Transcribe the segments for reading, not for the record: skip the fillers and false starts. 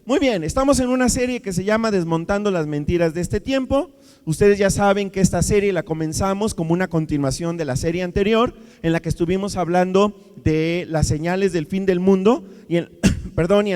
Muy bien, estamos en una serie que se llama Desmontando las mentiras de este tiempo. Ustedes ya saben que esta serie la comenzamos como una continuación de la serie anterior, en la que estuvimos hablando de las señales del fin del mundo, y en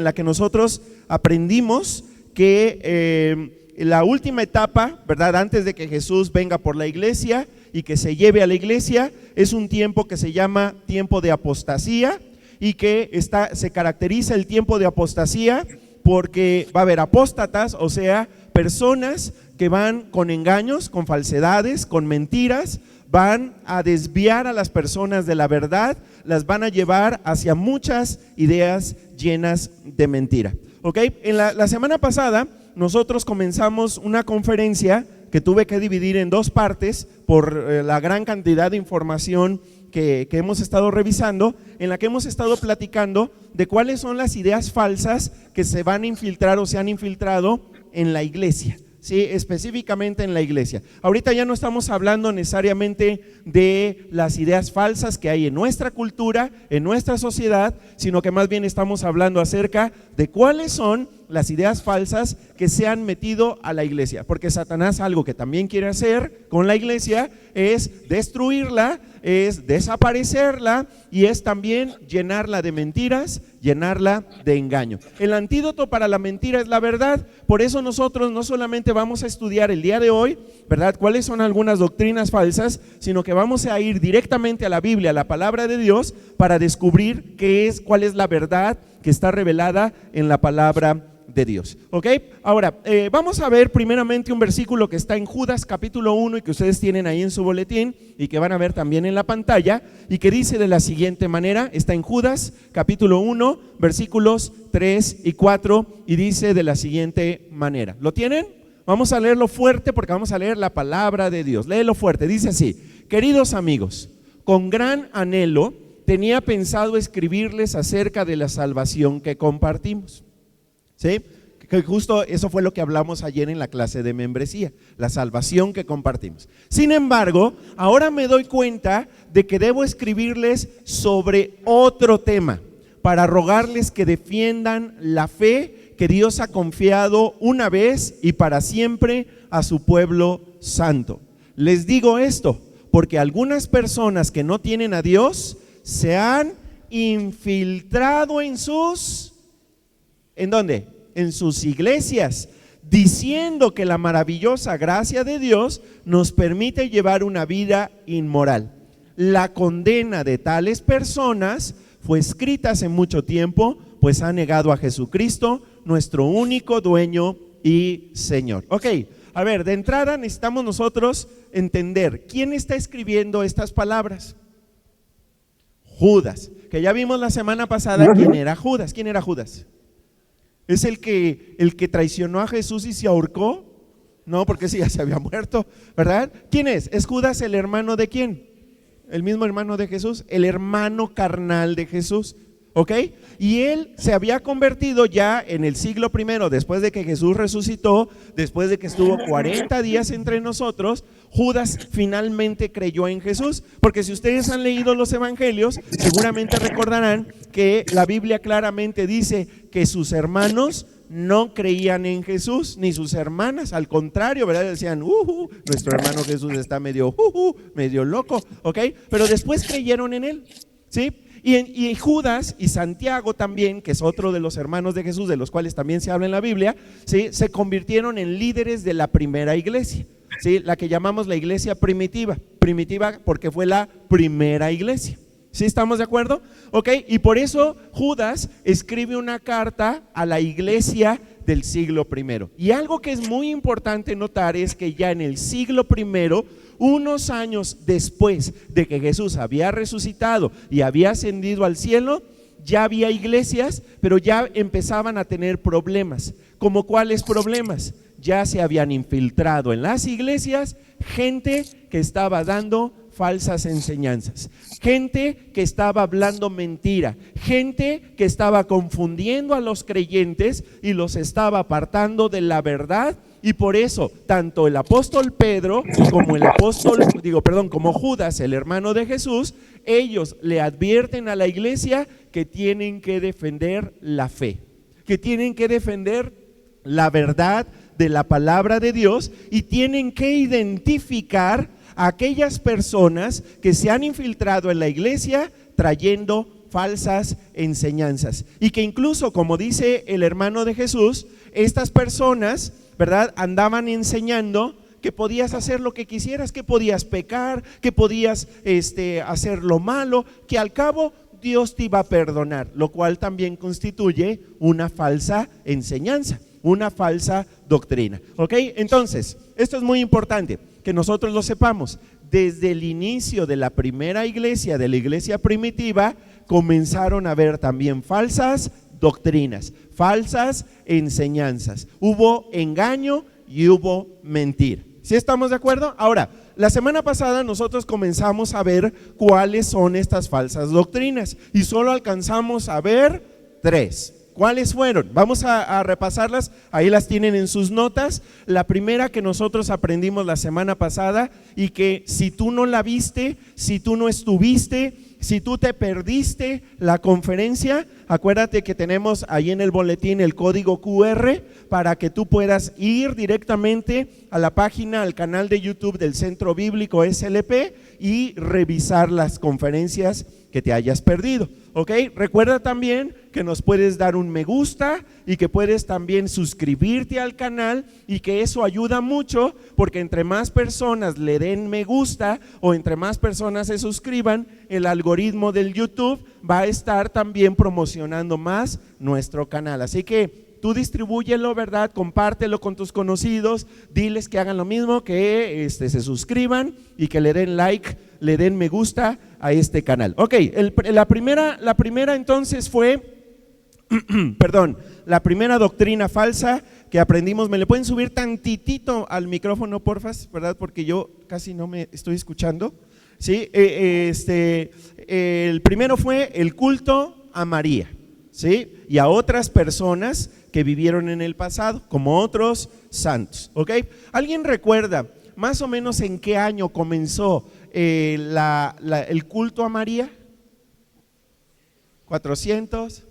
la que nosotros aprendimos que la última etapa, ¿verdad?, antes de que Jesús venga por la iglesia y que se lleve a la iglesia, es un tiempo que se llama tiempo de apostasía, y que se caracteriza el tiempo de apostasía porque va a haber apóstatas, o sea, personas que van con engaños, con falsedades, con mentiras, van a desviar a las personas de la verdad, las van a llevar hacia muchas ideas llenas de mentira. ¿Ok? En la semana pasada nosotros comenzamos una conferencia que tuve que dividir en dos partes por la gran cantidad de información que hemos estado revisando, en la que hemos estado platicando de cuáles son las ideas falsas que se van a infiltrar o se han infiltrado en la iglesia. Sí, específicamente en la iglesia. Ahorita ya no estamos hablando necesariamente de las ideas falsas que hay en nuestra cultura, en nuestra sociedad, sino que más bien estamos hablando acerca de cuáles son las ideas falsas que se han metido a la iglesia. Porque Satanás, algo que también quiere hacer con la iglesia es destruirla, es desaparecerla y es también llenarla de mentiras, llenarla de engaño. El antídoto para la mentira es la verdad. Por eso nosotros no solamente vamos a estudiar el día de hoy, ¿verdad?, cuáles son algunas doctrinas falsas, sino que vamos a ir directamente a la Biblia, a la palabra de Dios, para descubrir cuál es la verdad que está revelada en la palabra de Dios. ¿Ok? Ahora, vamos a ver primeramente un versículo que está en Judas capítulo 1 y que ustedes tienen ahí en su boletín y que van a ver también en la pantalla, y que dice de la siguiente manera. Está en Judas capítulo 1 versículos 3 y 4 y dice de la siguiente manera. ¿Lo tienen? Vamos a leerlo fuerte porque vamos a leer la palabra de Dios. Léelo fuerte, dice así: queridos amigos, con gran anhelo tenía pensado escribirles acerca de la salvación que compartimos. ¿Sí? Que justo eso fue lo que hablamos ayer en la clase de membresía, la salvación que compartimos. Sin embargo, ahora me doy cuenta de que debo escribirles sobre otro tema, para rogarles que defiendan la fe que Dios ha confiado una vez y para siempre a su pueblo santo. Les digo esto porque algunas personas que no tienen a Dios se han infiltrado en sus... ¿En dónde? En sus iglesias, diciendo que la maravillosa gracia de Dios nos permite llevar una vida inmoral. La condena de tales personas fue escrita hace mucho tiempo, pues ha negado a Jesucristo, nuestro único dueño y Señor. Ok, a ver, de entrada necesitamos nosotros entender quién está escribiendo estas palabras. Judas, que ya vimos la semana pasada quién era Judas. ¿Quién era Judas? ¿Es el que traicionó a Jesús y se ahorcó? No, porque ese ya se había muerto, ¿verdad? ¿Quién es? ¿Es Judas el hermano de quién? El mismo hermano de Jesús, el hermano carnal de Jesús, ¿ok? Y él se había convertido ya en el siglo I, después de que Jesús resucitó, después de que estuvo 40 días entre nosotros. Judas finalmente creyó en Jesús, porque si ustedes han leído los evangelios, seguramente recordarán que la Biblia claramente dice que sus hermanos no creían en Jesús, ni sus hermanas, al contrario, ¿verdad? Decían, nuestro hermano Jesús está medio loco, ¿ok? Pero después creyeron en él, ¿sí? Y Judas y Santiago también, que es otro de los hermanos de Jesús, de los cuales también se habla en la Biblia, ¿sí?, se convirtieron en líderes de la primera iglesia, ¿sí?, la que llamamos la iglesia primitiva porque fue la primera iglesia. ¿Sí estamos de acuerdo? Ok, y por eso Judas escribe una carta a la iglesia del siglo I. Y algo que es muy importante notar es que ya en el siglo I, unos años después de que Jesús había resucitado y había ascendido al cielo, ya había iglesias, pero ya empezaban a tener problemas. ¿Cómo cuáles problemas? Ya se habían infiltrado en las iglesias gente que estaba dando falsas enseñanzas, gente que estaba hablando mentira, gente que estaba confundiendo a los creyentes y los estaba apartando de la verdad. Y por eso tanto el apóstol Pedro como Judas, el hermano de Jesús, ellos le advierten a la iglesia que tienen que defender la fe. que tienen que defender la verdad de la palabra de Dios y tienen que identificar a aquellas personas que se han infiltrado en la iglesia trayendo falsas enseñanzas, y que incluso, como dice el hermano de Jesús, estas personas, ¿verdad?, andaban enseñando que podías hacer lo que quisieras, que podías pecar, que podías hacer lo malo, que al cabo Dios te iba a perdonar, lo cual también constituye una falsa enseñanza, una falsa doctrina. ¿Ok? Entonces, esto es muy importante que nosotros lo sepamos. Desde el inicio de la primera iglesia, de la iglesia primitiva, comenzaron a haber también falsas doctrinas, falsas enseñanzas. Hubo engaño y hubo mentira. ¿Sí estamos de acuerdo? Ahora, la semana pasada nosotros comenzamos a ver cuáles son estas falsas doctrinas y solo alcanzamos a ver 3. ¿Cuáles fueron? Vamos a repasarlas, ahí las tienen en sus notas. La primera que nosotros aprendimos la semana pasada, y que si tú no la viste, si tú no estuviste, si tú te perdiste la conferencia, acuérdate que tenemos ahí en el boletín el código QR para que tú puedas ir directamente a la página, al canal de YouTube del Centro Bíblico SLP y revisar las conferencias que te hayas perdido. ¿Ok? Recuerda también que nos puedes dar un me gusta y que puedes también suscribirte al canal, y que eso ayuda mucho, porque entre más personas le den me gusta o entre más personas se suscriban, el algoritmo del YouTube va a estar también promocionando más nuestro canal. Así que tú distribúyelo, ¿verdad? Compártelo con tus conocidos, diles que hagan lo mismo, que se suscriban y que le den like, le den me gusta a este canal. Ok, la primera entonces fue, perdón, la primera doctrina falsa que aprendimos. ¿Me le pueden subir tantitito al micrófono, porfas, verdad? Porque yo casi no me estoy escuchando. Sí, el primero fue el culto a María, ¿sí? Y a otras personas que vivieron en el pasado, como otros santos. ¿Ok? ¿Alguien recuerda más o menos en qué año comenzó el culto a María? 400,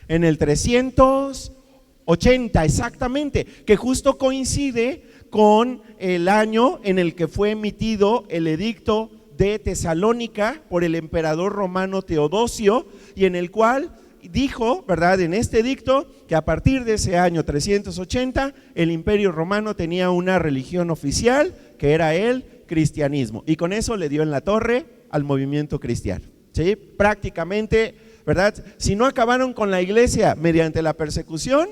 en el 380 exactamente, que justo coincide con el año en el que fue emitido el edicto de Tesalónica por el emperador romano Teodosio, y en el cual dijo, ¿verdad?, en este edicto, que a partir de ese año 380 el imperio romano tenía una religión oficial, que era el cristianismo, y con eso le dio en la torre al movimiento cristiano. ¿Sí? Prácticamente, ¿verdad? Si no acabaron con la iglesia mediante la persecución,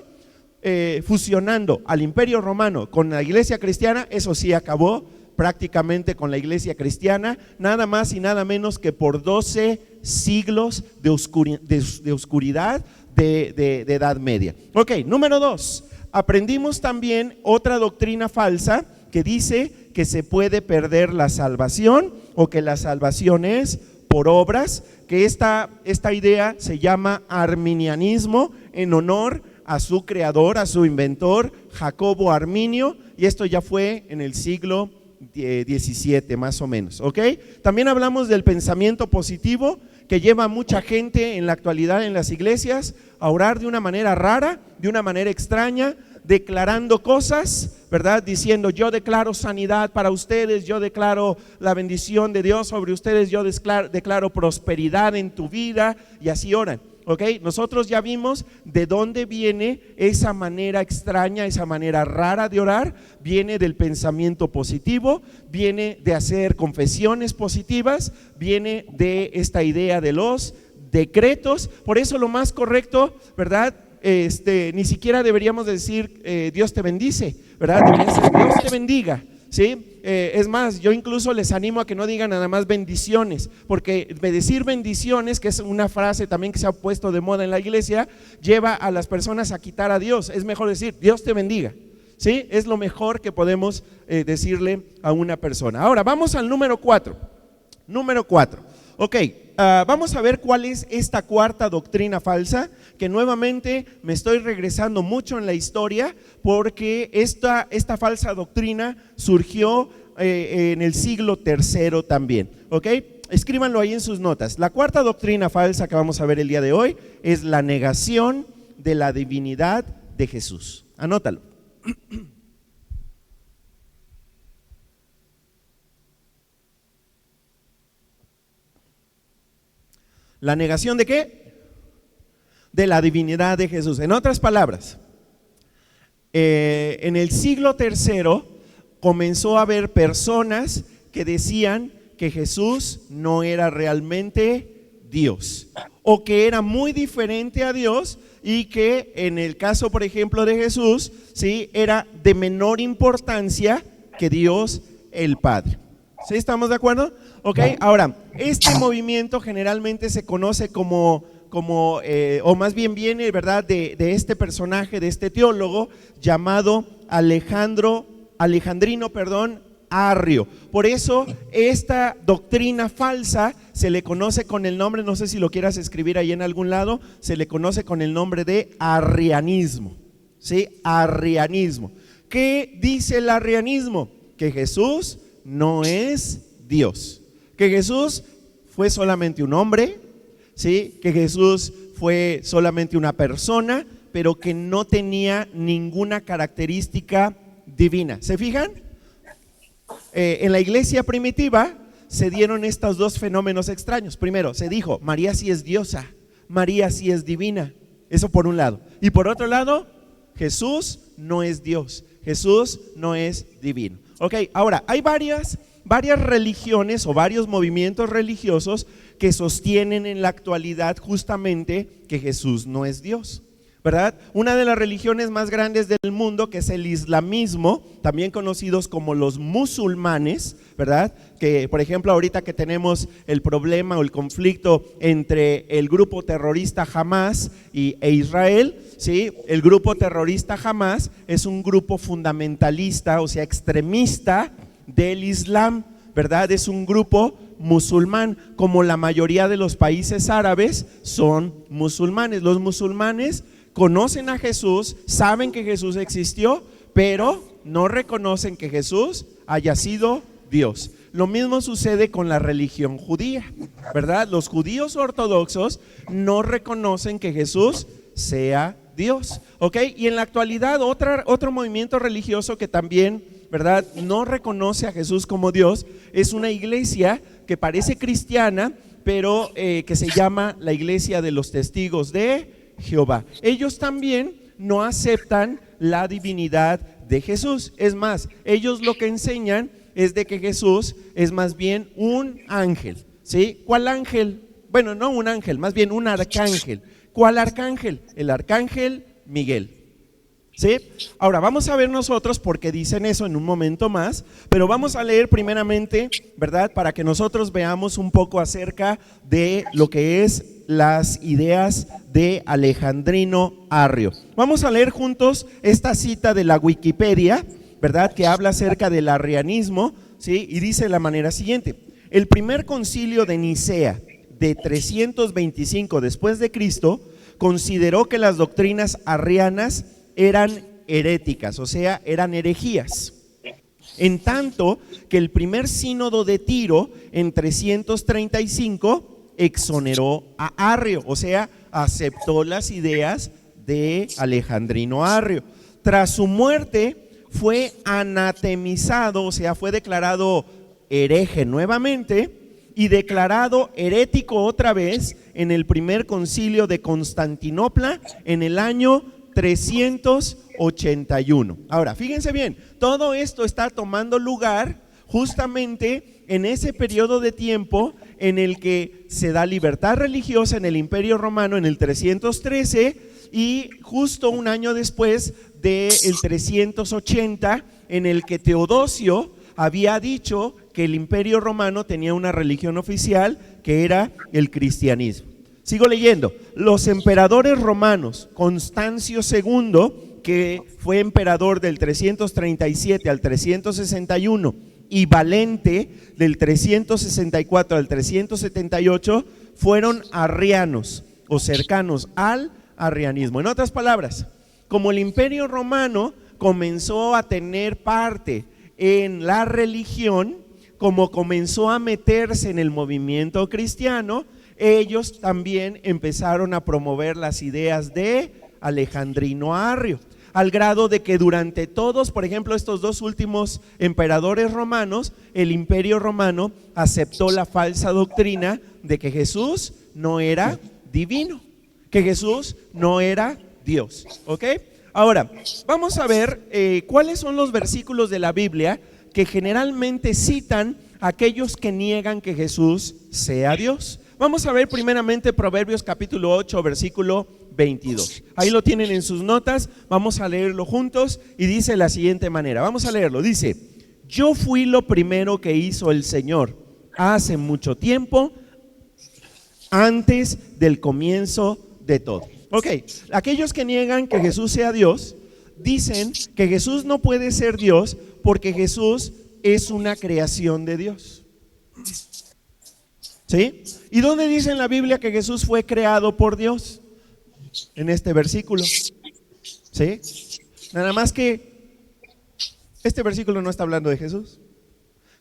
fusionando al imperio romano con la iglesia cristiana, eso sí acabó prácticamente con la iglesia cristiana, nada más y nada menos que por 12 siglos de oscuridad de Edad Media. Ok, número 2, aprendimos también otra doctrina falsa que dice que se puede perder la salvación, o que la salvación es por obras, que esta idea se llama arminianismo, en honor a su creador, a su inventor, Jacobo Arminio, y esto ya fue en el siglo 17 más o menos. ¿Ok? También hablamos del pensamiento positivo, que lleva a mucha gente en la actualidad en las iglesias a orar de una manera rara, de una manera extraña, declarando cosas, ¿verdad? Diciendo: yo declaro sanidad para ustedes, yo declaro la bendición de Dios sobre ustedes, yo declaro prosperidad en tu vida, y así oran. ¿Ok? Nosotros ya vimos de dónde viene esa manera extraña, esa manera rara de orar. Viene del pensamiento positivo, viene de hacer confesiones positivas, viene de esta idea de los decretos. Por eso lo más correcto, ¿verdad?, ni siquiera deberíamos decir Dios te bendice, ¿verdad? Debería ser Dios te bendiga, ¿sí? Es más, yo incluso les animo a que no digan nada más bendiciones, porque decir bendiciones, que es una frase también que se ha puesto de moda en la iglesia, lleva a las personas a quitar a Dios. Es mejor decir Dios te bendiga, ¿sí? Es lo mejor que podemos decirle a una persona. Ahora vamos al número 4. Número 4. Ok, vamos a ver cuál es esta cuarta doctrina falsa, que nuevamente me estoy regresando mucho en la historia, porque esta falsa doctrina surgió en el siglo III también. Ok, escríbanlo ahí en sus notas. La cuarta doctrina falsa que vamos a ver el día de hoy es la negación de la divinidad de Jesús. Anótalo. ¿La negación de qué? De la divinidad de Jesús. En otras palabras, en el siglo III comenzó a haber personas que decían que Jesús no era realmente Dios, o que era muy diferente a Dios, y que en el caso, por ejemplo, de Jesús, ¿sí?, era de menor importancia que Dios el Padre. ¿Sí estamos de acuerdo? Ok, ahora, este movimiento generalmente se conoce como o más bien viene, ¿verdad?, de este personaje, de este teólogo llamado Alejandrino, Arrio. Por eso esta doctrina falsa se le conoce con el nombre, no sé si lo quieras escribir ahí en algún lado, se le conoce con el nombre de arrianismo. ¿Sí? Arrianismo. ¿Qué dice el arrianismo? Que Jesús no es Dios, que Jesús fue solamente un hombre, ¿sí?, que Jesús fue solamente una persona, pero que no tenía ninguna característica divina. ¿Se fijan? En la iglesia primitiva se dieron estos dos fenómenos extraños. Primero, se dijo, María sí es diosa, María sí es divina. Eso por un lado. Y por otro lado, Jesús no es Dios, Jesús no es divino. Ok, ahora, hay varias religiones o varios movimientos religiosos que sostienen en la actualidad justamente que Jesús no es Dios, ¿verdad? Una de las religiones más grandes del mundo, que es el islamismo, también conocidos como los musulmanes, ¿verdad? Que por ejemplo ahorita que tenemos el problema o el conflicto entre el grupo terrorista Hamas e Israel, ¿sí? El grupo terrorista Hamas es un grupo fundamentalista, o sea, extremista del Islam, ¿verdad? Es un grupo musulmán, como la mayoría de los países árabes son musulmanes. Los musulmanes conocen a Jesús, saben que Jesús existió, pero no reconocen que Jesús haya sido Dios. Lo mismo sucede con la religión judía, ¿verdad? Los judíos ortodoxos no reconocen que Jesús sea Dios, ¿ok? Y en la actualidad otro movimiento religioso que también, ¿verdad?, no reconoce a Jesús como Dios, es una iglesia que parece cristiana, pero que se llama la Iglesia de los Testigos de Jehová. Ellos también no aceptan la divinidad de Jesús. Es más, ellos lo que enseñan es de que Jesús es más bien un ángel, ¿sí? ¿Cuál ángel? Bueno, no un ángel, más bien un arcángel. ¿Cuál arcángel? El arcángel Miguel. ¿Sí? Ahora vamos a ver nosotros por qué dicen eso en un momento más, pero vamos a leer primeramente, ¿verdad?, para que nosotros veamos un poco acerca de lo que es las ideas de Alejandrino Arrio. Vamos a leer juntos esta cita de la Wikipedia, ¿verdad?, que habla acerca del arrianismo, ¿sí? Y dice de la manera siguiente: el primer concilio de Nicea de 325 después de Cristo consideró que las doctrinas arrianas eran heréticas, o sea, eran herejías. En tanto que el primer sínodo de Tiro en 335 exoneró a Arrio, o sea, aceptó las ideas de Alejandrino Arrio. Tras su muerte fue anatemizado, o sea, fue declarado hereje nuevamente y declarado herético otra vez en el primer concilio de Constantinopla en el año 381. Ahora, fíjense bien, todo esto está tomando lugar justamente en ese periodo de tiempo en el que se da libertad religiosa en el Imperio Romano en el 313 y justo un año después del 380, en el que Teodosio había dicho que el Imperio Romano tenía una religión oficial que era el cristianismo. Sigo leyendo. Los emperadores romanos, Constancio II, que fue emperador del 337 al 361, y Valente del 364 al 378, fueron arrianos o cercanos al arrianismo. En otras palabras, como el Imperio Romano comenzó a tener parte en la religión, como comenzó a meterse en el movimiento cristiano, ellos también empezaron a promover las ideas de alejandrino Arrio, al grado de que durante todos, por ejemplo, estos dos últimos emperadores romanos, el imperio romano aceptó la falsa doctrina de que Jesús no era divino, que Jesús no era Dios, ¿ok? Ahora, vamos a ver cuáles son los versículos de la Biblia que generalmente citan a aquellos que niegan que Jesús sea Dios. Vamos a ver primeramente Proverbios capítulo 8, versículo 22. Ahí lo tienen en sus notas, vamos a leerlo juntos y dice de la siguiente manera, vamos a leerlo, dice: yo fui lo primero que hizo el Señor hace mucho tiempo, antes del comienzo de todo. Ok, aquellos que niegan que Jesús sea Dios, dicen que Jesús no puede ser Dios porque Jesús es una creación de Dios. ¿Sí? ¿Y dónde dice en la Biblia que Jesús fue creado por Dios? En este versículo. ¿Sí? Nada más que este versículo no está hablando de Jesús.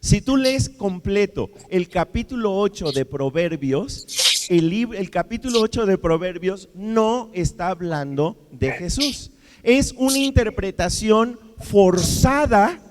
Si tú lees completo el capítulo 8 de Proverbios, el capítulo 8 de Proverbios no está hablando de Jesús. Es una interpretación forzada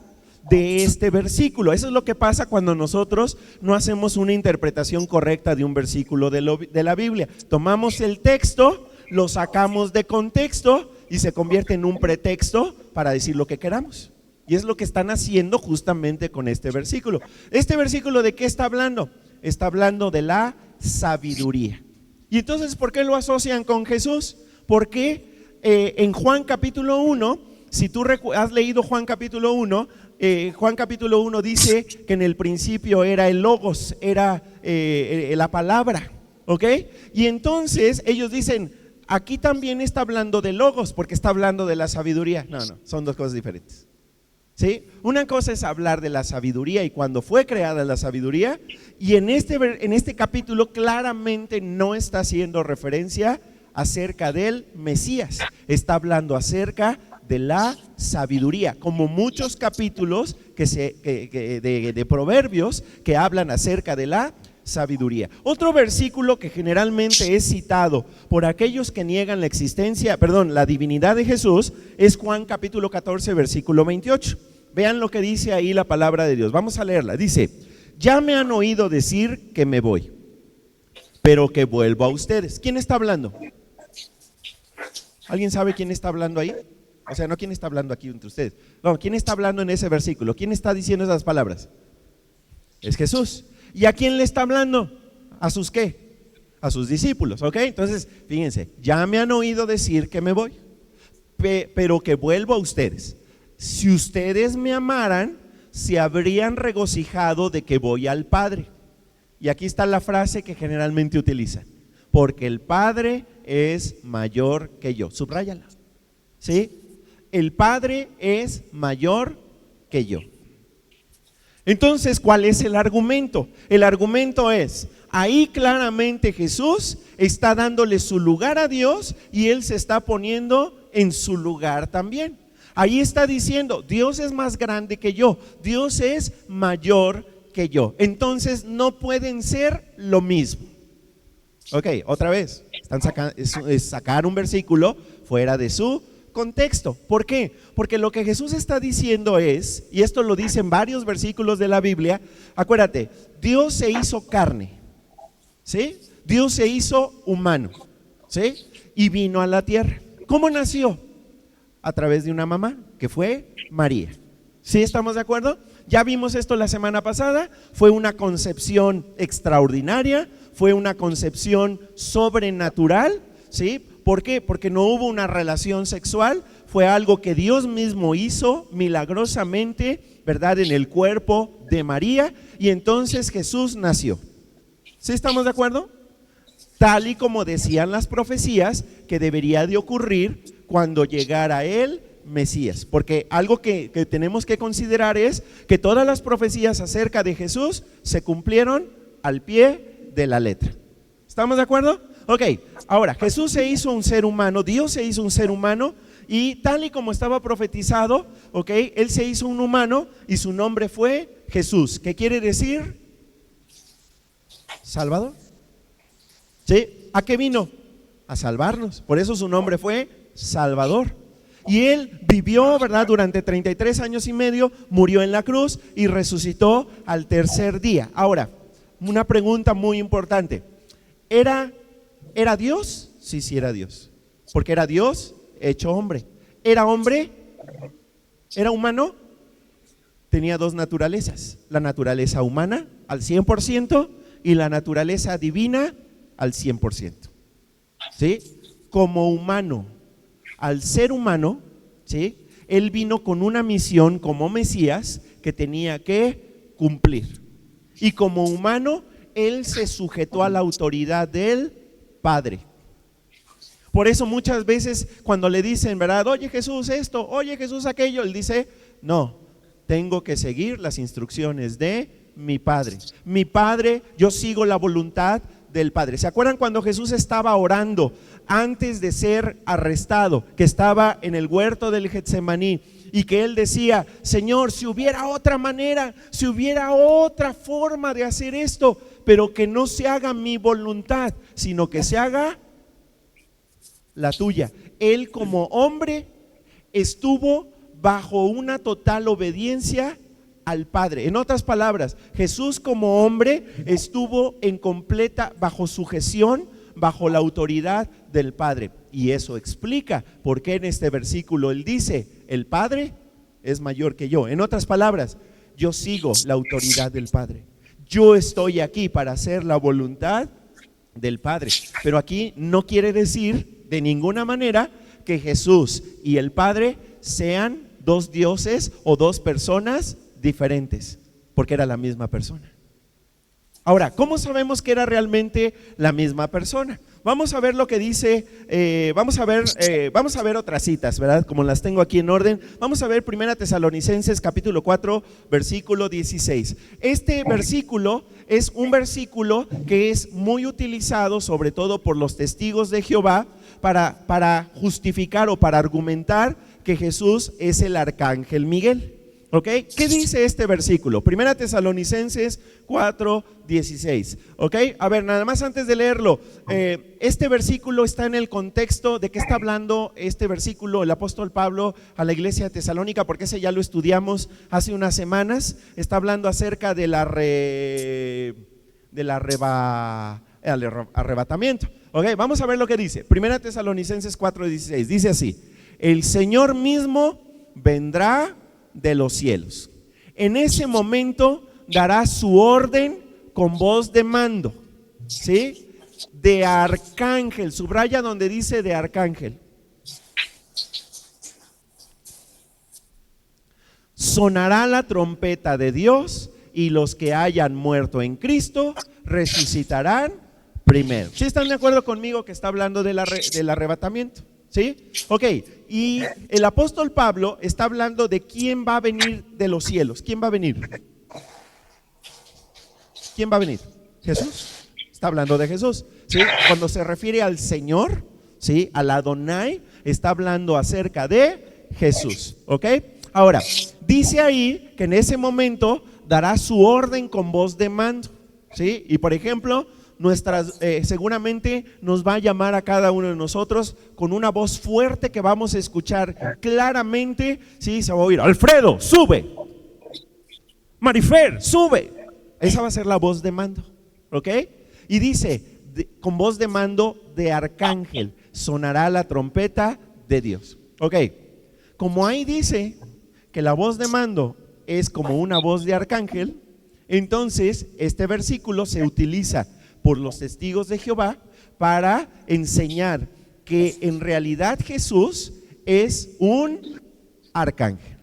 de este versículo. Eso es lo que pasa cuando nosotros no hacemos una interpretación correcta de un versículo de la Biblia. Tomamos el texto, lo sacamos de contexto y se convierte en un pretexto para decir lo que queramos. Y es lo que están haciendo justamente con este versículo. ¿Este versículo de qué está hablando? Está hablando de la sabiduría. Y entonces, ¿por qué lo asocian con Jesús? Porque en Juan capítulo 1, si tú has leído Juan capítulo 1, Juan capítulo 1 dice que en el principio era el Logos, era la palabra, ¿ok? Y entonces ellos dicen, aquí también está hablando de Logos, porque está hablando de la sabiduría. No, son dos cosas diferentes. ¿Sí? Una cosa es hablar de la sabiduría y cuando fue creada la sabiduría, y en este capítulo claramente no está haciendo referencia acerca del Mesías, está hablando acerca de la sabiduría, como muchos capítulos de Proverbios que hablan acerca de la sabiduría. Otro versículo que generalmente es citado por aquellos que niegan la divinidad de Jesús es Juan capítulo 14, versículo 28. Vean lo que dice ahí la palabra de Dios. Vamos a leerla. Dice: ya me han oído decir que me voy, pero que vuelvo a ustedes. ¿Quién está hablando? ¿Alguien sabe quién está hablando ahí? O sea, no quién está hablando aquí entre ustedes. No, ¿quién está hablando en ese versículo? ¿Quién está diciendo esas palabras? Es Jesús. ¿Y a quién le está hablando? ¿A sus qué? A sus discípulos, ¿ok? Entonces, fíjense, ya me han oído decir que me voy, pero que vuelvo a ustedes. Si ustedes me amaran, se habrían regocijado de que voy al Padre. Y aquí está la frase que generalmente utilizan: porque el Padre es mayor que yo. Subráyala. ¿Sí? El Padre es mayor que yo. Entonces, ¿cuál es el argumento? El argumento es, ahí claramente Jesús está dándole su lugar a Dios y Él se está poniendo en su lugar también. Ahí está diciendo, Dios es más grande que yo, Dios es mayor que yo. Entonces no pueden ser lo mismo. Ok, otra vez, están sacar un versículo fuera de su contexto. ¿Por qué? Porque lo que Jesús está diciendo es, y esto lo dicen varios versículos de la Biblia, acuérdate, Dios se hizo carne, ¿sí? Dios se hizo humano, ¿sí? Y vino a la tierra. ¿Cómo nació? A través de una mamá, que fue María. ¿Sí estamos de acuerdo? Ya vimos esto la semana pasada, fue una concepción extraordinaria, fue una concepción sobrenatural, ¿sí? ¿Por qué? Porque no hubo una relación sexual, fue algo que Dios mismo hizo milagrosamente, ¿verdad? En el cuerpo de María, y entonces Jesús nació. ¿Sí estamos de acuerdo? Tal y como decían las profecías que debería de ocurrir cuando llegara el Mesías, porque algo que tenemos que considerar es que todas las profecías acerca de Jesús se cumplieron al pie de la letra. ¿Estamos de acuerdo? Ok, ahora Jesús se hizo un ser humano, Dios se hizo un ser humano, y tal y como estaba profetizado, ok, Él se hizo un humano y su nombre fue Jesús. ¿Qué quiere decir? Salvador. ¿Sí? ¿A qué vino? A salvarnos. Por eso su nombre fue Salvador. Y Él vivió, ¿verdad?, durante 33 años y medio, murió en la cruz y resucitó al tercer día. Ahora, una pregunta muy importante. ¿Era Dios? Sí, sí era Dios. Porque era Dios hecho hombre. ¿Era hombre? ¿Era humano? Tenía dos naturalezas. La naturaleza humana al 100% y la naturaleza divina al 100%. ¿Sí? Como humano, al ser humano, ¿sí?, Él vino con una misión como Mesías que tenía que cumplir. Y como humano, Él se sujetó a la autoridad del Padre. Por eso muchas veces cuando le dicen, ¿verdad?, oye Jesús esto, oye Jesús aquello, Él dice, no, tengo que seguir las instrucciones de mi Padre. Mi Padre, yo sigo la voluntad del Padre. ¿Se acuerdan cuando Jesús estaba orando antes de ser arrestado, que estaba en el huerto del Getsemaní y que Él decía, Señor, si hubiera otra manera, si hubiera otra forma de hacer esto, pero que no se haga mi voluntad, sino que se haga la tuya? Él como hombre estuvo bajo una total obediencia al Padre. En otras palabras, Jesús como hombre estuvo en completa, bajo sujeción, bajo la autoridad del Padre. Y eso explica por qué en este versículo Él dice, el Padre es mayor que yo. En otras palabras, yo sigo la autoridad del Padre. Yo estoy aquí para hacer la voluntad del Padre. Pero aquí no quiere decir de ninguna manera que Jesús y el Padre sean dos dioses o dos personas diferentes, porque era la misma persona. Ahora, ¿cómo sabemos que era realmente la misma persona? Vamos a ver lo que dice, vamos a ver otras citas, ¿verdad? Como las tengo aquí en orden. Vamos a ver 1 Tesalonicenses capítulo 4, versículo 16. Este versículo es un versículo que es muy utilizado, sobre todo por los testigos de Jehová, para justificar o para argumentar que Jesús es el arcángel Miguel. ¿Ok? ¿Qué dice este versículo? 1 Tesalonicenses 4, 16. ¿Ok? A ver, nada más antes de leerlo, este versículo está en el contexto de qué está hablando este versículo el apóstol Pablo a la iglesia de Tesalónica, porque ese ya lo estudiamos hace unas semanas. Está hablando acerca del arrebatamiento. ¿Ok? Vamos a ver lo que dice. 1 Tesalonicenses 4, 16. Dice así: el Señor mismo vendrá de los cielos. En ese momento dará su orden con voz de mando, ¿sí?, de arcángel. Subraya donde dice de arcángel. Sonará la trompeta de Dios y los que hayan muerto en Cristo resucitarán primero. ¿Sí están de acuerdo conmigo que está hablando del arrebatamiento? ¿Sí? Ok, y el apóstol Pablo está hablando de quién va a venir de los cielos. ¿Quién va a venir? ¿Quién va a venir? Jesús. Está hablando de Jesús, ¿sí? Cuando se refiere al Señor, ¿sí?, al Adonai, está hablando acerca de Jesús. ¿Ok? Ahora, dice ahí que en ese momento dará su orden con voz de mando, ¿sí? Y por ejemplo, seguramente nos va a llamar a cada uno de nosotros con una voz fuerte que vamos a escuchar claramente. Sí, se va a oír: Alfredo, sube. Marifer, sube. Esa va a ser la voz de mando, ¿ok? Y dice, con voz de mando de arcángel, sonará la trompeta de Dios. Ok, como ahí dice que la voz de mando es como una voz de arcángel, entonces este versículo se utiliza por los testigos de Jehová para enseñar que en realidad Jesús es un arcángel.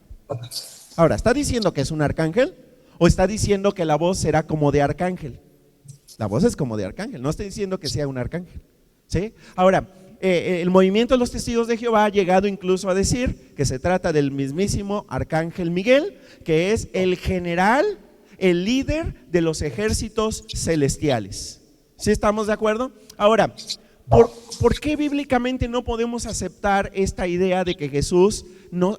Ahora, ¿está diciendo que es un arcángel o está diciendo que la voz será como de arcángel? La voz es como de arcángel, no está diciendo que sea un arcángel, ¿sí? Ahora, el movimiento de los testigos de Jehová ha llegado incluso a decir que se trata del mismísimo arcángel Miguel, que es el general, el líder de los ejércitos celestiales. ¿Sí estamos de acuerdo? Ahora, ¿por qué bíblicamente no podemos aceptar esta idea de que Jesús no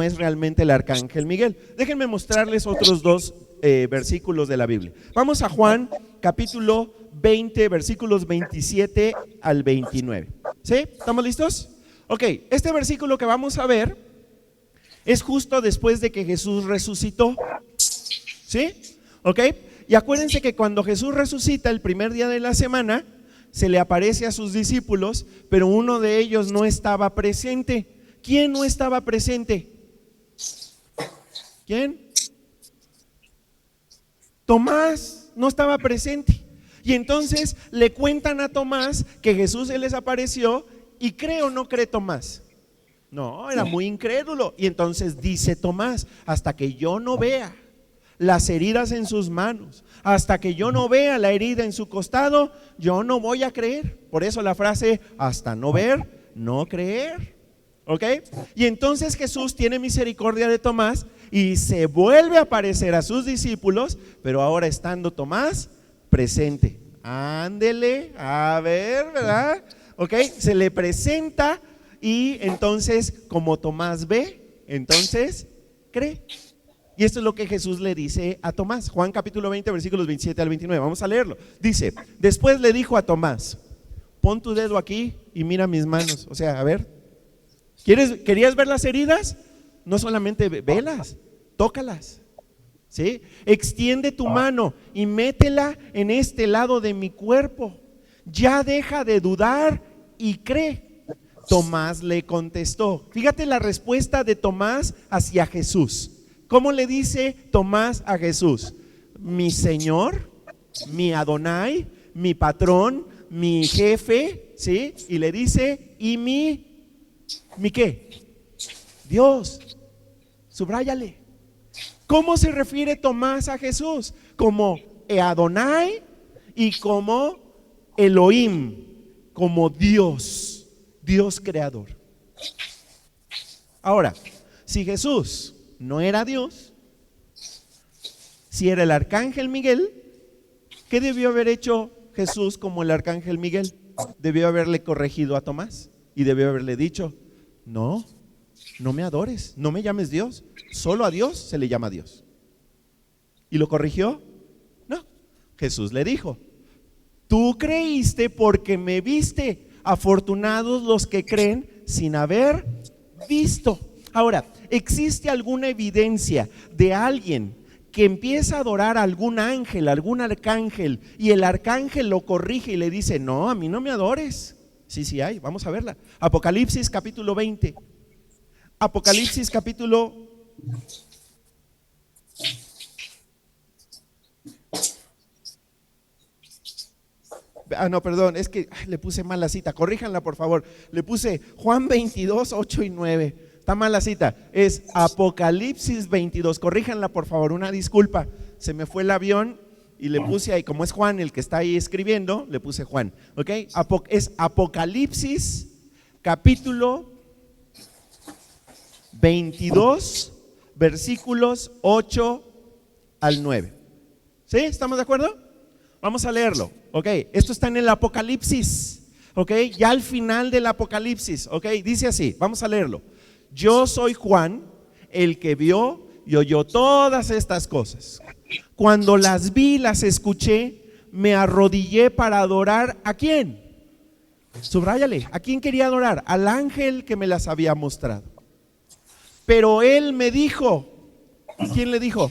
es realmente el arcángel Miguel? Déjenme mostrarles otros dos versículos de la Biblia. Vamos a Juan capítulo 20, versículos 27 al 29. ¿Sí? ¿Estamos listos? Ok, este versículo que vamos a ver es justo después de que Jesús resucitó. ¿Sí? Ok, y acuérdense que cuando Jesús resucita el primer día de la semana, se le aparece a sus discípulos, pero uno de ellos no estaba presente. ¿Quién no estaba presente? ¿Quién? Tomás no estaba presente. Y entonces le cuentan a Tomás que Jesús se les apareció, y ¿cree o no cree Tomás? No, era muy incrédulo. Y entonces dice Tomás: hasta que yo no vea las heridas en sus manos, hasta que yo no vea la herida en su costado, yo no voy a creer. Por eso la frase: hasta no ver, no creer. ¿Ok? Y entonces Jesús tiene misericordia de Tomás y se vuelve a aparecer a sus discípulos, pero ahora estando Tomás presente. Ándele, a ver, ¿verdad? ¿Ok? Se le presenta, y entonces como Tomás ve, entonces cree. Y esto es lo que Jesús le dice a Tomás. Juan capítulo 20, versículos 27 al 29. Vamos a leerlo. Dice: después le dijo a Tomás: pon tu dedo aquí y mira mis manos. O sea, a ver, ¿querías ver las heridas? No solamente velas, tócalas. ¿Sí? Extiende tu mano y métela en este lado de mi cuerpo. Ya deja de dudar y cree. Tomás le contestó. Fíjate la respuesta de Tomás hacia Jesús. ¿Cómo le dice Tomás a Jesús? Mi Señor, mi Adonai, mi patrón, mi jefe, ¿sí? Y le dice: ¿y mi qué? Dios. Subráyale. ¿Cómo se refiere Tomás a Jesús? Como Adonai y como Elohim, como Dios, Dios creador. Ahora, si Jesús no era Dios, si era el arcángel Miguel, ¿qué debió haber hecho Jesús como el arcángel Miguel? Debió haberle corregido a Tomás y debió haberle dicho: no me adores, no me llames Dios, solo a Dios se le llama Dios. ¿Y lo corrigió? No. Jesús le dijo: tú creíste porque me viste, afortunados los que creen sin haber visto. Ahora, ¿existe alguna evidencia de alguien que empieza a adorar a algún ángel, algún arcángel, y el arcángel lo corrige y le dice: no, a mí no me adores? Sí hay, vamos a verla. Apocalipsis capítulo 20. Apocalipsis capítulo 20. Es que le puse mal la cita, corríjanla por favor. Le puse Juan 22, 8 y 9. Está mal la cita, es Apocalipsis 22. Corríjanla por favor, una disculpa. Se me fue el avión y le puse ahí, como es Juan el que está ahí escribiendo, le puse Juan. ¿Ok? Es Apocalipsis capítulo 22, versículos 8 al 9. ¿Sí? ¿Estamos de acuerdo? Vamos a leerlo. Ok, esto está en el Apocalipsis. Ok, ya al final del Apocalipsis. Ok, dice así, vamos a leerlo. Yo soy Juan, el que vio y oyó todas estas cosas. Cuando las vi, las escuché, me arrodillé para adorar. ¿A quién? Subráyale. ¿A quién quería adorar? Al ángel que me las había mostrado. Pero él me dijo, ¿quién le dijo?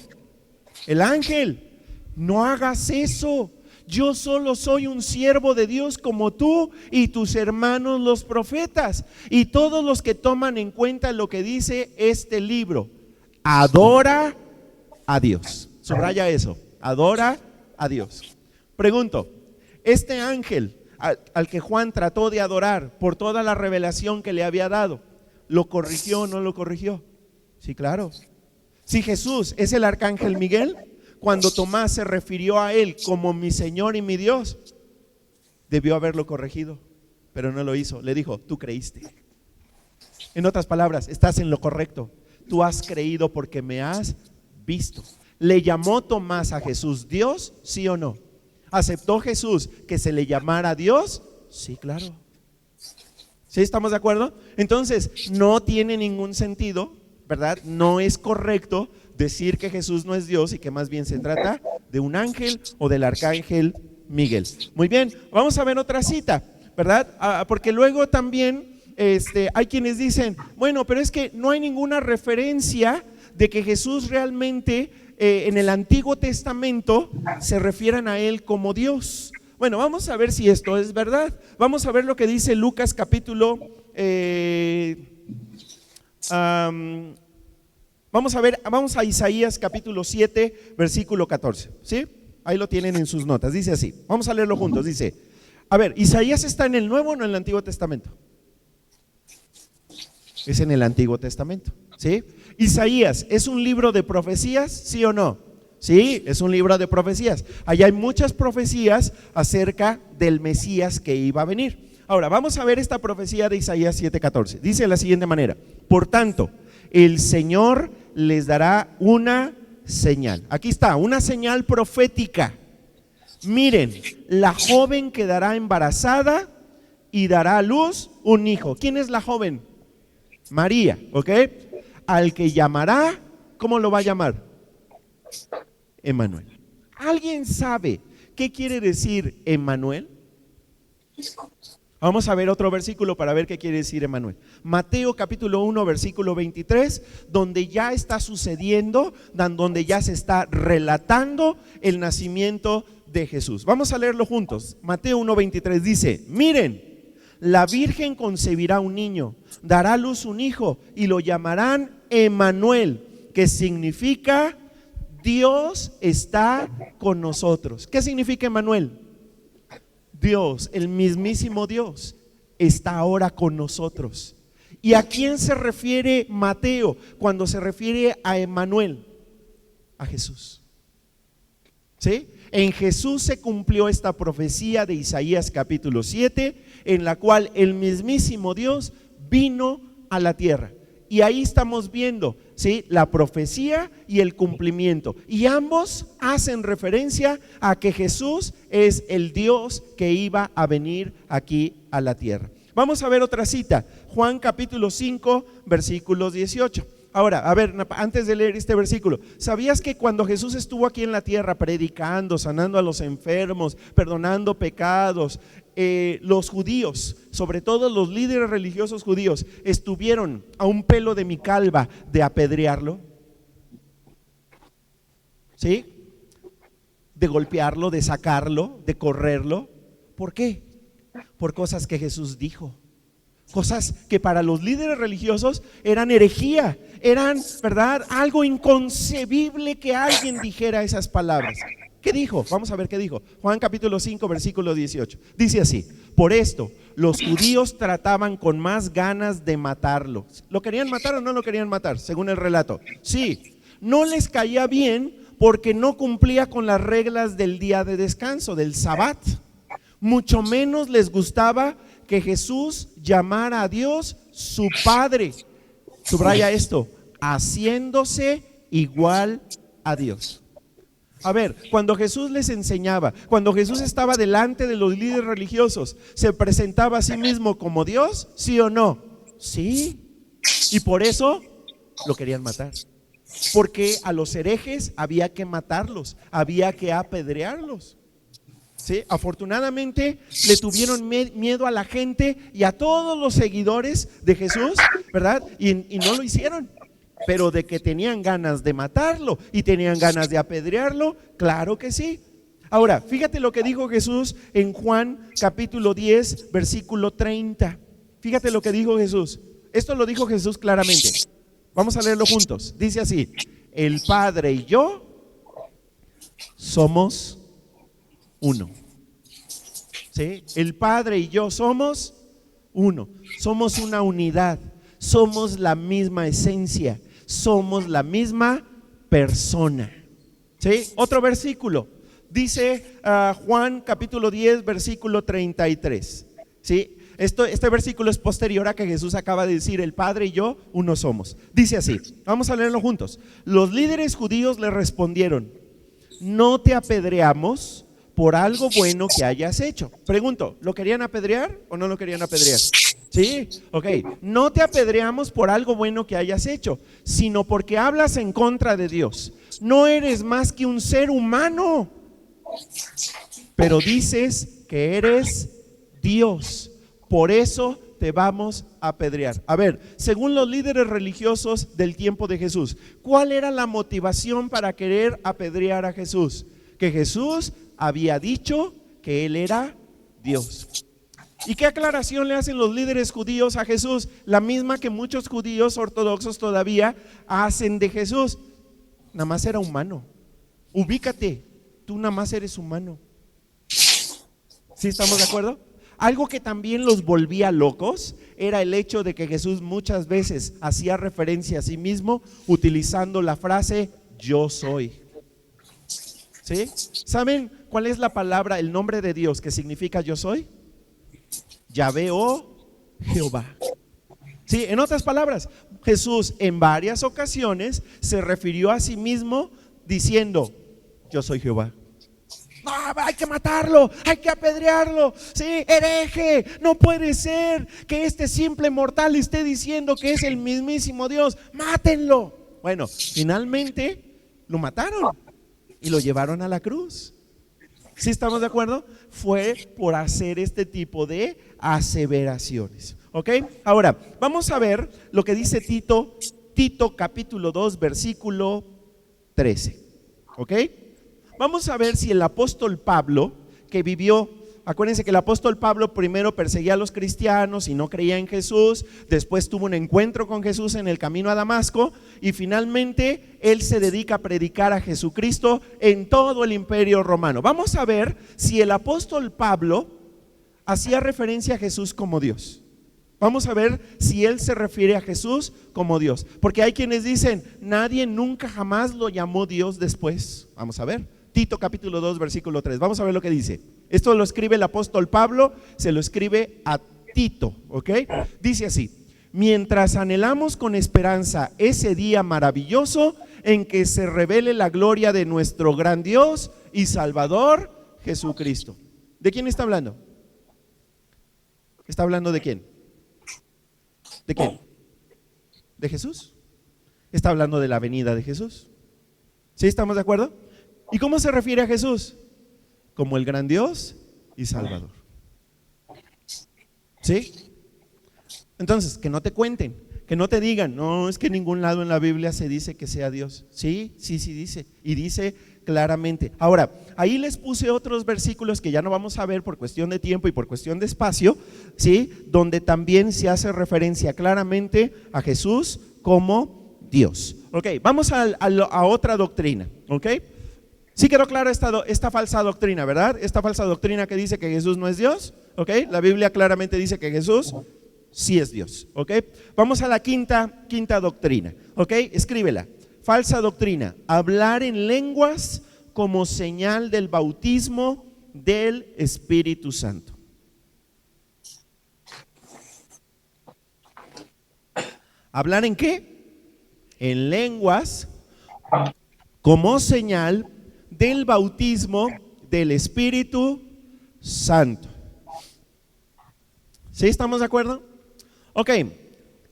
El ángel: no hagas eso, yo solo soy un siervo de Dios como tú y tus hermanos los profetas y todos los que toman en cuenta lo que dice este libro. Adora a Dios. Subraya eso, adora a Dios. Pregunto, este ángel al que Juan trató de adorar por toda la revelación que le había dado, ¿lo corrigió o no lo corrigió? Sí, claro. Si Jesús es el arcángel Miguel, cuando Tomás se refirió a él como mi Señor y mi Dios, debió haberlo corregido, pero no lo hizo. Le dijo: tú creíste. En otras palabras, estás en lo correcto. Tú has creído porque me has visto. ¿Le llamó Tomás a Jesús Dios? ¿Sí o no? ¿Aceptó Jesús que se le llamara Dios? Sí, claro. ¿Sí estamos de acuerdo? Entonces, no tiene ningún sentido, ¿verdad? No es correcto decir que Jesús no es Dios y que más bien se trata de un ángel o del arcángel Miguel. Muy bien, vamos a ver otra cita, ¿verdad? Porque luego también hay quienes dicen, bueno, pero es que no hay ninguna referencia de que Jesús realmente en el Antiguo Testamento se refieran a Él como Dios. Bueno, vamos a ver si esto es verdad. Vamos a ver lo que dice Lucas capítulo, vamos a Isaías capítulo 7, versículo 14, ¿sí? Ahí lo tienen en sus notas, dice así, vamos a leerlo juntos, dice, a ver, ¿Isaías está en el Nuevo o no en el Antiguo Testamento? Es en el Antiguo Testamento, ¿sí? Isaías, ¿es un libro de profecías, sí o no? Sí, es un libro de profecías. Allá hay muchas profecías acerca del Mesías que iba a venir. Ahora, vamos a ver esta profecía de Isaías 7:14. Dice de la siguiente manera: por tanto, el Señor les dará una señal. Aquí está, una señal profética. Miren, la joven quedará embarazada y dará a luz un hijo. ¿Quién es la joven? María, ¿ok? Al que llamará, ¿cómo lo va a llamar? Emmanuel. ¿Alguien sabe qué quiere decir Emmanuel? Vamos a ver otro versículo para ver qué quiere decir Emmanuel. Mateo capítulo 1, versículo 23, donde ya está sucediendo, donde ya se está relatando el nacimiento de Jesús. Vamos a leerlo juntos. Mateo 1, 23 dice, miren, la Virgen concebirá un niño, dará a luz un hijo y lo llamarán Emmanuel, que significa Dios está con nosotros. ¿Qué significa Emmanuel? Dios, el mismísimo Dios, está ahora con nosotros. ¿Y a quién se refiere Mateo cuando se refiere a Emmanuel? A Jesús. ¿Sí? En Jesús se cumplió esta profecía de Isaías capítulo 7, en la cual el mismísimo Dios vino a la tierra. Y ahí estamos viendo, ¿sí?, la profecía y el cumplimiento. Y ambos hacen referencia a que Jesús es el Dios que iba a venir aquí a la tierra. Vamos a ver otra cita, Juan capítulo 5, versículos 18. Ahora, a ver, antes de leer este versículo, ¿sabías que cuando Jesús estuvo aquí en la tierra predicando, sanando a los enfermos, perdonando pecados, los judíos, sobre todo los líderes religiosos judíos, estuvieron a un pelo de mi calva de apedrearlo? ¿Sí? De golpearlo, de sacarlo, de correrlo. ¿Por qué? Por cosas que Jesús dijo. Cosas que para los líderes religiosos eran herejía, eran, ¿verdad?, algo inconcebible que alguien dijera esas palabras. ¿Qué dijo? Vamos a ver qué dijo. Juan capítulo 5, versículo 18. Dice así: por esto los judíos trataban con más ganas de matarlo. ¿Lo querían matar o no lo querían matar? Según el relato. Sí, no les caía bien porque no cumplía con las reglas del día de descanso, del Sabbat. Mucho menos les gustaba que Jesús llamara a Dios su Padre. Subraya esto: haciéndose igual a Dios. A ver, cuando Jesús les enseñaba, cuando Jesús estaba delante de los líderes religiosos, ¿se presentaba a sí mismo como Dios? ¿Sí o no? Sí. Y por eso lo querían matar. Porque a los herejes había que matarlos, había que apedrearlos. ¿Sí? Afortunadamente le tuvieron miedo a la gente y a todos los seguidores de Jesús, ¿verdad? Y no lo hicieron. Pero de que tenían ganas de matarlo y tenían ganas de apedrearlo, claro que sí. Ahora, fíjate lo que dijo Jesús en Juan capítulo 10, versículo 30. Fíjate lo que dijo Jesús. Esto lo dijo Jesús claramente. Vamos a leerlo juntos. Dice así: el Padre y yo somos uno. ¿Sí? El Padre y yo somos uno. Somos una unidad. Somos la misma esencia. Somos la misma persona. ¿Sí? Otro versículo. Dice Juan capítulo 10, versículo 33. ¿Sí? Este versículo es posterior a que Jesús acaba de decir: el Padre y yo uno somos. Dice así, vamos a leerlo juntos. Los líderes judíos le respondieron: no te apedreamos por algo bueno que hayas hecho. Pregunto, ¿lo querían apedrear o no lo querían apedrear? Sí, ok. No te apedreamos por algo bueno que hayas hecho, sino porque hablas en contra de Dios. No eres más que un ser humano, pero dices que eres Dios. Por eso te vamos a apedrear. A ver, según los líderes religiosos del tiempo de Jesús, ¿cuál era la motivación para querer apedrear a Jesús? Que Jesús había dicho que Él era Dios. ¿Y qué aclaración le hacen los líderes judíos a Jesús? La misma que muchos judíos ortodoxos todavía hacen de Jesús. Nada más era humano. Ubícate, tú nada más eres humano. ¿Sí estamos de acuerdo? Algo que también los volvía locos era el hecho de que Jesús muchas veces hacía referencia a sí mismo utilizando la frase yo soy. ¿Sí? ¿Saben cuál es la palabra, el nombre de Dios que significa yo soy? Yahvé o Jehová. Sí, en otras palabras, Jesús en varias ocasiones se refirió a sí mismo diciendo yo soy Jehová. No, hay que matarlo, hay que apedrearlo, sí, hereje, no puede ser que este simple mortal esté diciendo que es el mismísimo Dios, mátenlo. Bueno, finalmente lo mataron y lo llevaron a la cruz. ¿Sí estamos de acuerdo? Fue por hacer este tipo de aseveraciones, ¿ok? Ahora, vamos a ver lo que dice Tito capítulo 2, versículo 13, ¿ok? Vamos a ver si el apóstol Pablo, que vivió, acuérdense que el apóstol Pablo primero perseguía a los cristianos y no creía en Jesús, después tuvo un encuentro con Jesús en el camino a Damasco y finalmente él se dedica a predicar a Jesucristo en todo el imperio romano. Vamos a ver si el apóstol Pablo hacía referencia a Jesús como Dios. Vamos a ver si él se refiere a Jesús como Dios, porque hay quienes dicen, nadie nunca jamás lo llamó Dios después. Vamos a ver. Tito capítulo 2 versículo 3, vamos a ver lo que dice. Esto lo escribe el apóstol Pablo, se lo escribe a Tito, ¿ok? Dice así: mientras anhelamos con esperanza ese día maravilloso en que se revele la gloria de nuestro gran Dios y Salvador Jesucristo. ¿De quién está hablando? ¿Está hablando de quién? ¿De quién? ¿De Jesús? Está hablando de la venida de Jesús. ¿Sí estamos de acuerdo? ¿Y cómo se refiere a Jesús? Como el gran Dios y Salvador. ¿Sí? Entonces, que no te cuenten, que no te digan, no, es que en ningún lado en la Biblia se dice que sea Dios. Sí, sí, sí dice, y dice claramente. Ahora, ahí les puse otros versículos que ya no vamos a ver por cuestión de tiempo y por cuestión de espacio, ¿sí? Donde también se hace referencia claramente a Jesús como Dios. Ok, vamos a otra doctrina, ok. Sí quedó clara esta falsa doctrina, ¿verdad? Esta falsa doctrina que dice que Jesús no es Dios, ¿ok? La Biblia claramente dice que Jesús sí es Dios, ¿ok? Vamos a la quinta doctrina, ¿ok? Escríbela. Falsa doctrina: hablar en lenguas como señal del bautismo del Espíritu Santo. ¿Hablar en qué? En lenguas como señal del bautismo del Espíritu Santo. ¿Sí estamos de acuerdo? Ok,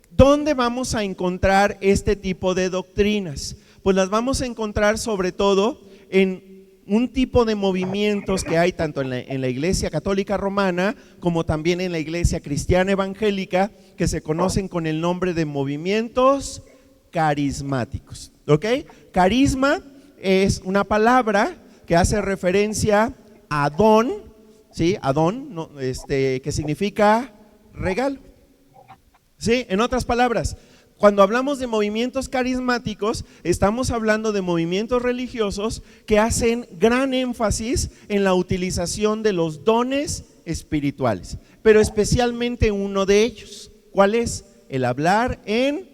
¿dónde vamos a encontrar este tipo de doctrinas? Pues las vamos a encontrar sobre todo en un tipo de movimientos que hay tanto en la Iglesia Católica Romana como también en la Iglesia Cristiana Evangélica, que se conocen con el nombre de movimientos carismáticos. ¿Ok? Carisma es una palabra que hace referencia a don, ¿sí? A don, ¿no? Que significa regalo. ¿Sí? En otras palabras, cuando hablamos de movimientos carismáticos, estamos hablando de movimientos religiosos que hacen gran énfasis en la utilización de los dones espirituales, pero especialmente uno de ellos. ¿Cuál es? El hablar en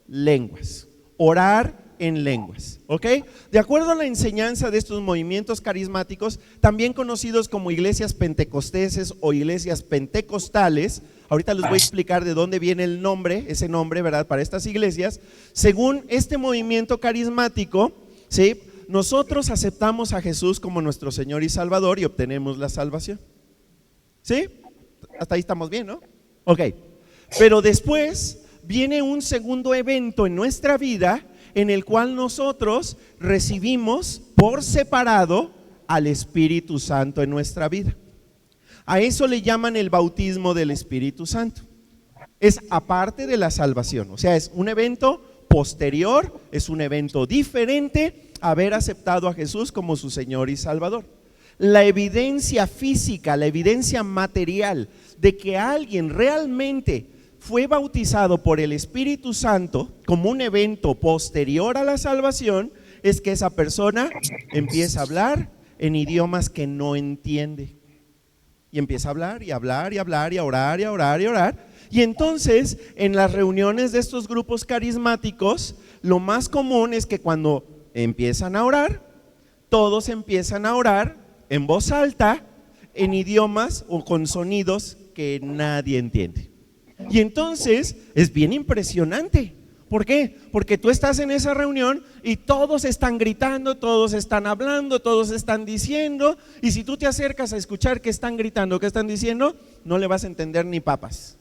lenguas, orar en lenguas, ¿ok? De acuerdo a la enseñanza de estos movimientos carismáticos, también conocidos como iglesias pentecosteses o iglesias pentecostales, ahorita les voy a explicar de dónde viene el nombre, ese nombre, ¿verdad?, para estas iglesias. Según este movimiento carismático, ¿sí?, nosotros aceptamos a Jesús como nuestro Señor y Salvador y obtenemos la salvación. ¿Sí? Hasta ahí estamos bien, ¿no? Ok, pero después viene un segundo evento en nuestra vida en el cual nosotros recibimos por separado al Espíritu Santo en nuestra vida. A eso le llaman el bautismo del Espíritu Santo. es aparte de la salvación, o sea, es un evento posterior, es un evento diferente a haber aceptado a Jesús como su Señor y Salvador. La evidencia física, la evidencia material de que alguien realmente fue bautizado por el Espíritu Santo como un evento posterior a la salvación es que esa persona empieza a hablar en idiomas que no entiende. Y empieza a hablar y hablar y hablar y a orar y a orar y a orar. Y entonces en las reuniones de estos grupos carismáticos, lo más común es que cuando empiezan a orar, todos empiezan a orar en voz alta, en idiomas o con sonidos que nadie entiende. Y entonces es bien impresionante. ¿Por qué? Porque tú estás en esa reunión y todos están gritando, todos están hablando, todos están diciendo, y si tú te acercas a escuchar qué están gritando, qué están diciendo, no le vas a entender ni papas.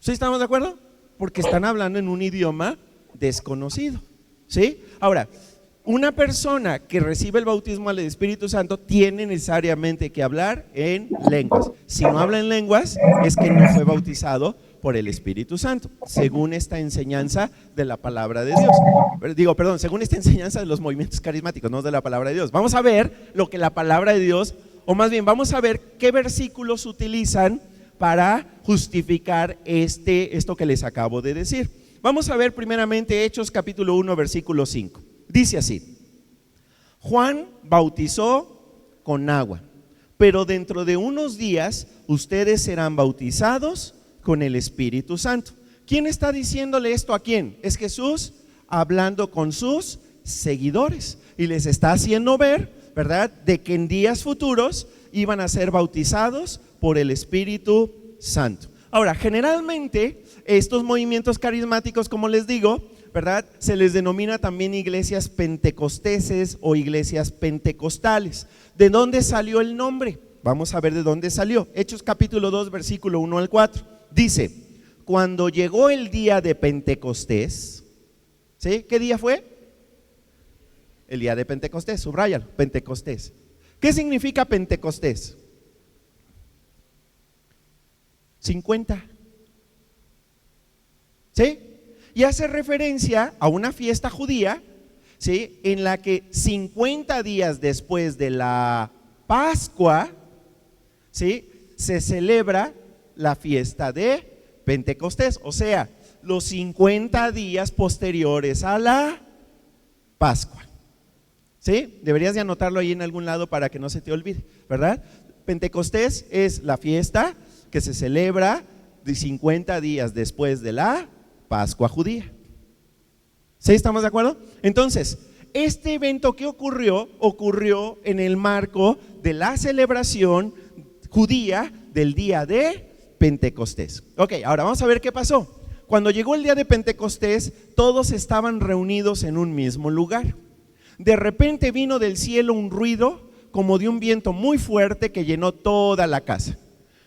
¿Sí estamos de acuerdo? Porque están hablando en un idioma desconocido. ¿Sí? Ahora, una persona que recibe el bautismo al Espíritu Santo tiene necesariamente que hablar en lenguas. Si no habla en lenguas, es que no fue bautizado por el Espíritu Santo, según esta enseñanza de la palabra de Dios. Según esta enseñanza de los movimientos carismáticos, no de la palabra de Dios. Vamos a ver lo que la palabra de Dios, o más bien vamos a ver qué versículos utilizan para justificar esto que les acabo de decir. Vamos a ver primeramente Hechos capítulo 1, versículo 5. Dice así: Juan bautizó con agua, pero dentro de unos días ustedes serán bautizados con el Espíritu Santo. ¿Quién está diciéndole esto a quién? Es Jesús hablando con sus seguidores y les está haciendo ver, ¿verdad?, de que en días futuros iban a ser bautizados por el Espíritu Santo. Ahora, generalmente estos movimientos carismáticos, como les digo, ¿verdad?, se les denomina también iglesias pentecosteses o iglesias pentecostales. ¿De dónde salió el nombre? Vamos a ver de dónde salió. Hechos capítulo 2, versículo 1 al 4. Dice: cuando llegó el día de Pentecostés, ¿sí? ¿Qué día fue? El día de Pentecostés, subráyalo, Pentecostés. ¿Qué significa Pentecostés? 50. ¿Sí? Y hace referencia a una fiesta judía, ¿sí?, en la que 50 días después de la Pascua, ¿sí?, se celebra la fiesta de Pentecostés, o sea, los 50 días posteriores a la Pascua. ¿Sí? Deberías de anotarlo ahí en algún lado para que no se te olvide, ¿verdad? Pentecostés es la fiesta que se celebra de 50 días después de la Pascua judía. ¿Sí? ¿Estamos de acuerdo? Entonces, este evento que ocurrió en el marco de la celebración judía del día de Pentecostés. Ok, ahora vamos a ver qué pasó. Cuando llegó el día de Pentecostés, todos estaban reunidos en un mismo lugar. De repente vino del cielo un ruido como de un viento muy fuerte que llenó toda la casa.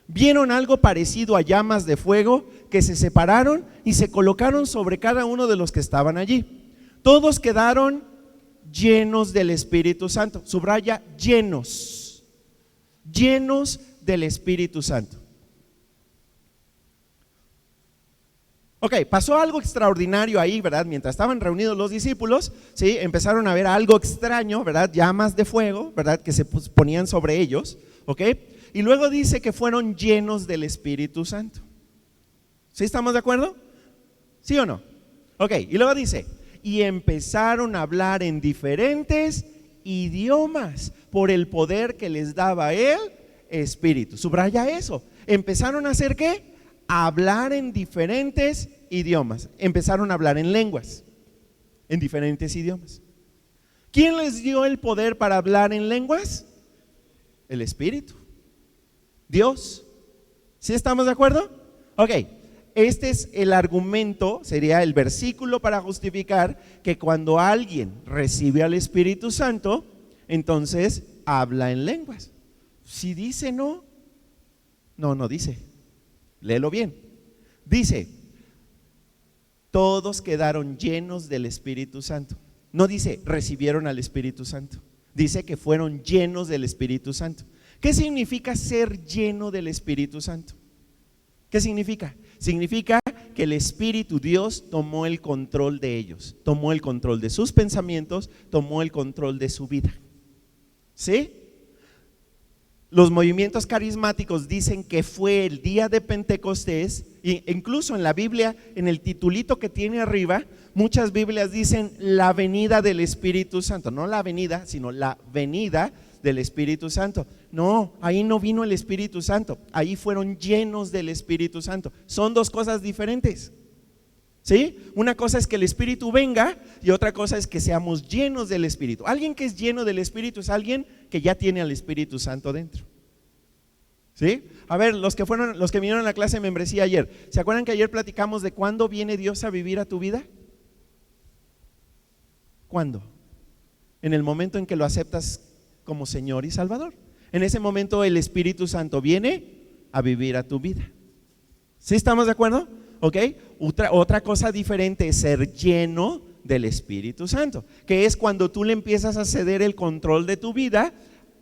Vieron algo parecido a llamas de fuego que se separaron y se colocaron sobre cada uno de los que estaban allí. Todos quedaron llenos del Espíritu Santo. Subraya, llenos del Espíritu Santo. Ok, pasó algo extraordinario ahí, ¿verdad? Mientras estaban reunidos los discípulos, ¿sí?, empezaron a ver algo extraño, ¿verdad? Llamas de fuego, ¿verdad?, que se ponían sobre ellos, ¿ok? Y luego dice que fueron llenos del Espíritu Santo. ¿Sí estamos de acuerdo? ¿Sí o no? Ok, y luego dice: y empezaron a hablar en diferentes idiomas por el poder que les daba el Espíritu. Subraya eso. ¿Empezaron a hacer qué? A hablar en diferentes idiomas. Empezaron a hablar en lenguas, en diferentes idiomas. ¿Quién les dio el poder para hablar en lenguas? El Espíritu, Dios. ¿Sí estamos de acuerdo? Ok, este es el argumento, sería el versículo para justificar que cuando alguien recibe al Espíritu Santo, entonces habla en lenguas. Si dice no dice. Léelo bien. Dice: todos quedaron llenos del Espíritu Santo. No dice recibieron al Espíritu Santo. Dice que fueron llenos del Espíritu Santo. ¿Qué significa ser lleno del Espíritu Santo? ¿Qué significa? Significa que el Espíritu Dios tomó el control de ellos, tomó el control de sus pensamientos, tomó el control de su vida. ¿Sí? Los movimientos carismáticos dicen que fue el día de Pentecostés, e incluso en la Biblia, en el titulito que tiene arriba, muchas Biblias dicen la venida del Espíritu Santo, no la venida, sino la venida del Espíritu Santo. No, ahí no vino el Espíritu Santo, ahí fueron llenos del Espíritu Santo. Son dos cosas diferentes. ¿Sí? Una cosa es que el Espíritu venga y otra cosa es que seamos llenos del Espíritu. Alguien que es lleno del Espíritu es alguien que ya tiene al Espíritu Santo dentro. ¿Sí? A ver, los que vinieron a la clase de membresía ayer, ¿se acuerdan que ayer platicamos de cuándo viene Dios a vivir a tu vida? ¿Cuándo? En el momento en que lo aceptas como Señor y Salvador. En ese momento el Espíritu Santo viene a vivir a tu vida. ¿Sí estamos de acuerdo? ¿Ok? Otra cosa diferente es ser lleno del Espíritu Santo, que es cuando tú le empiezas a ceder el control de tu vida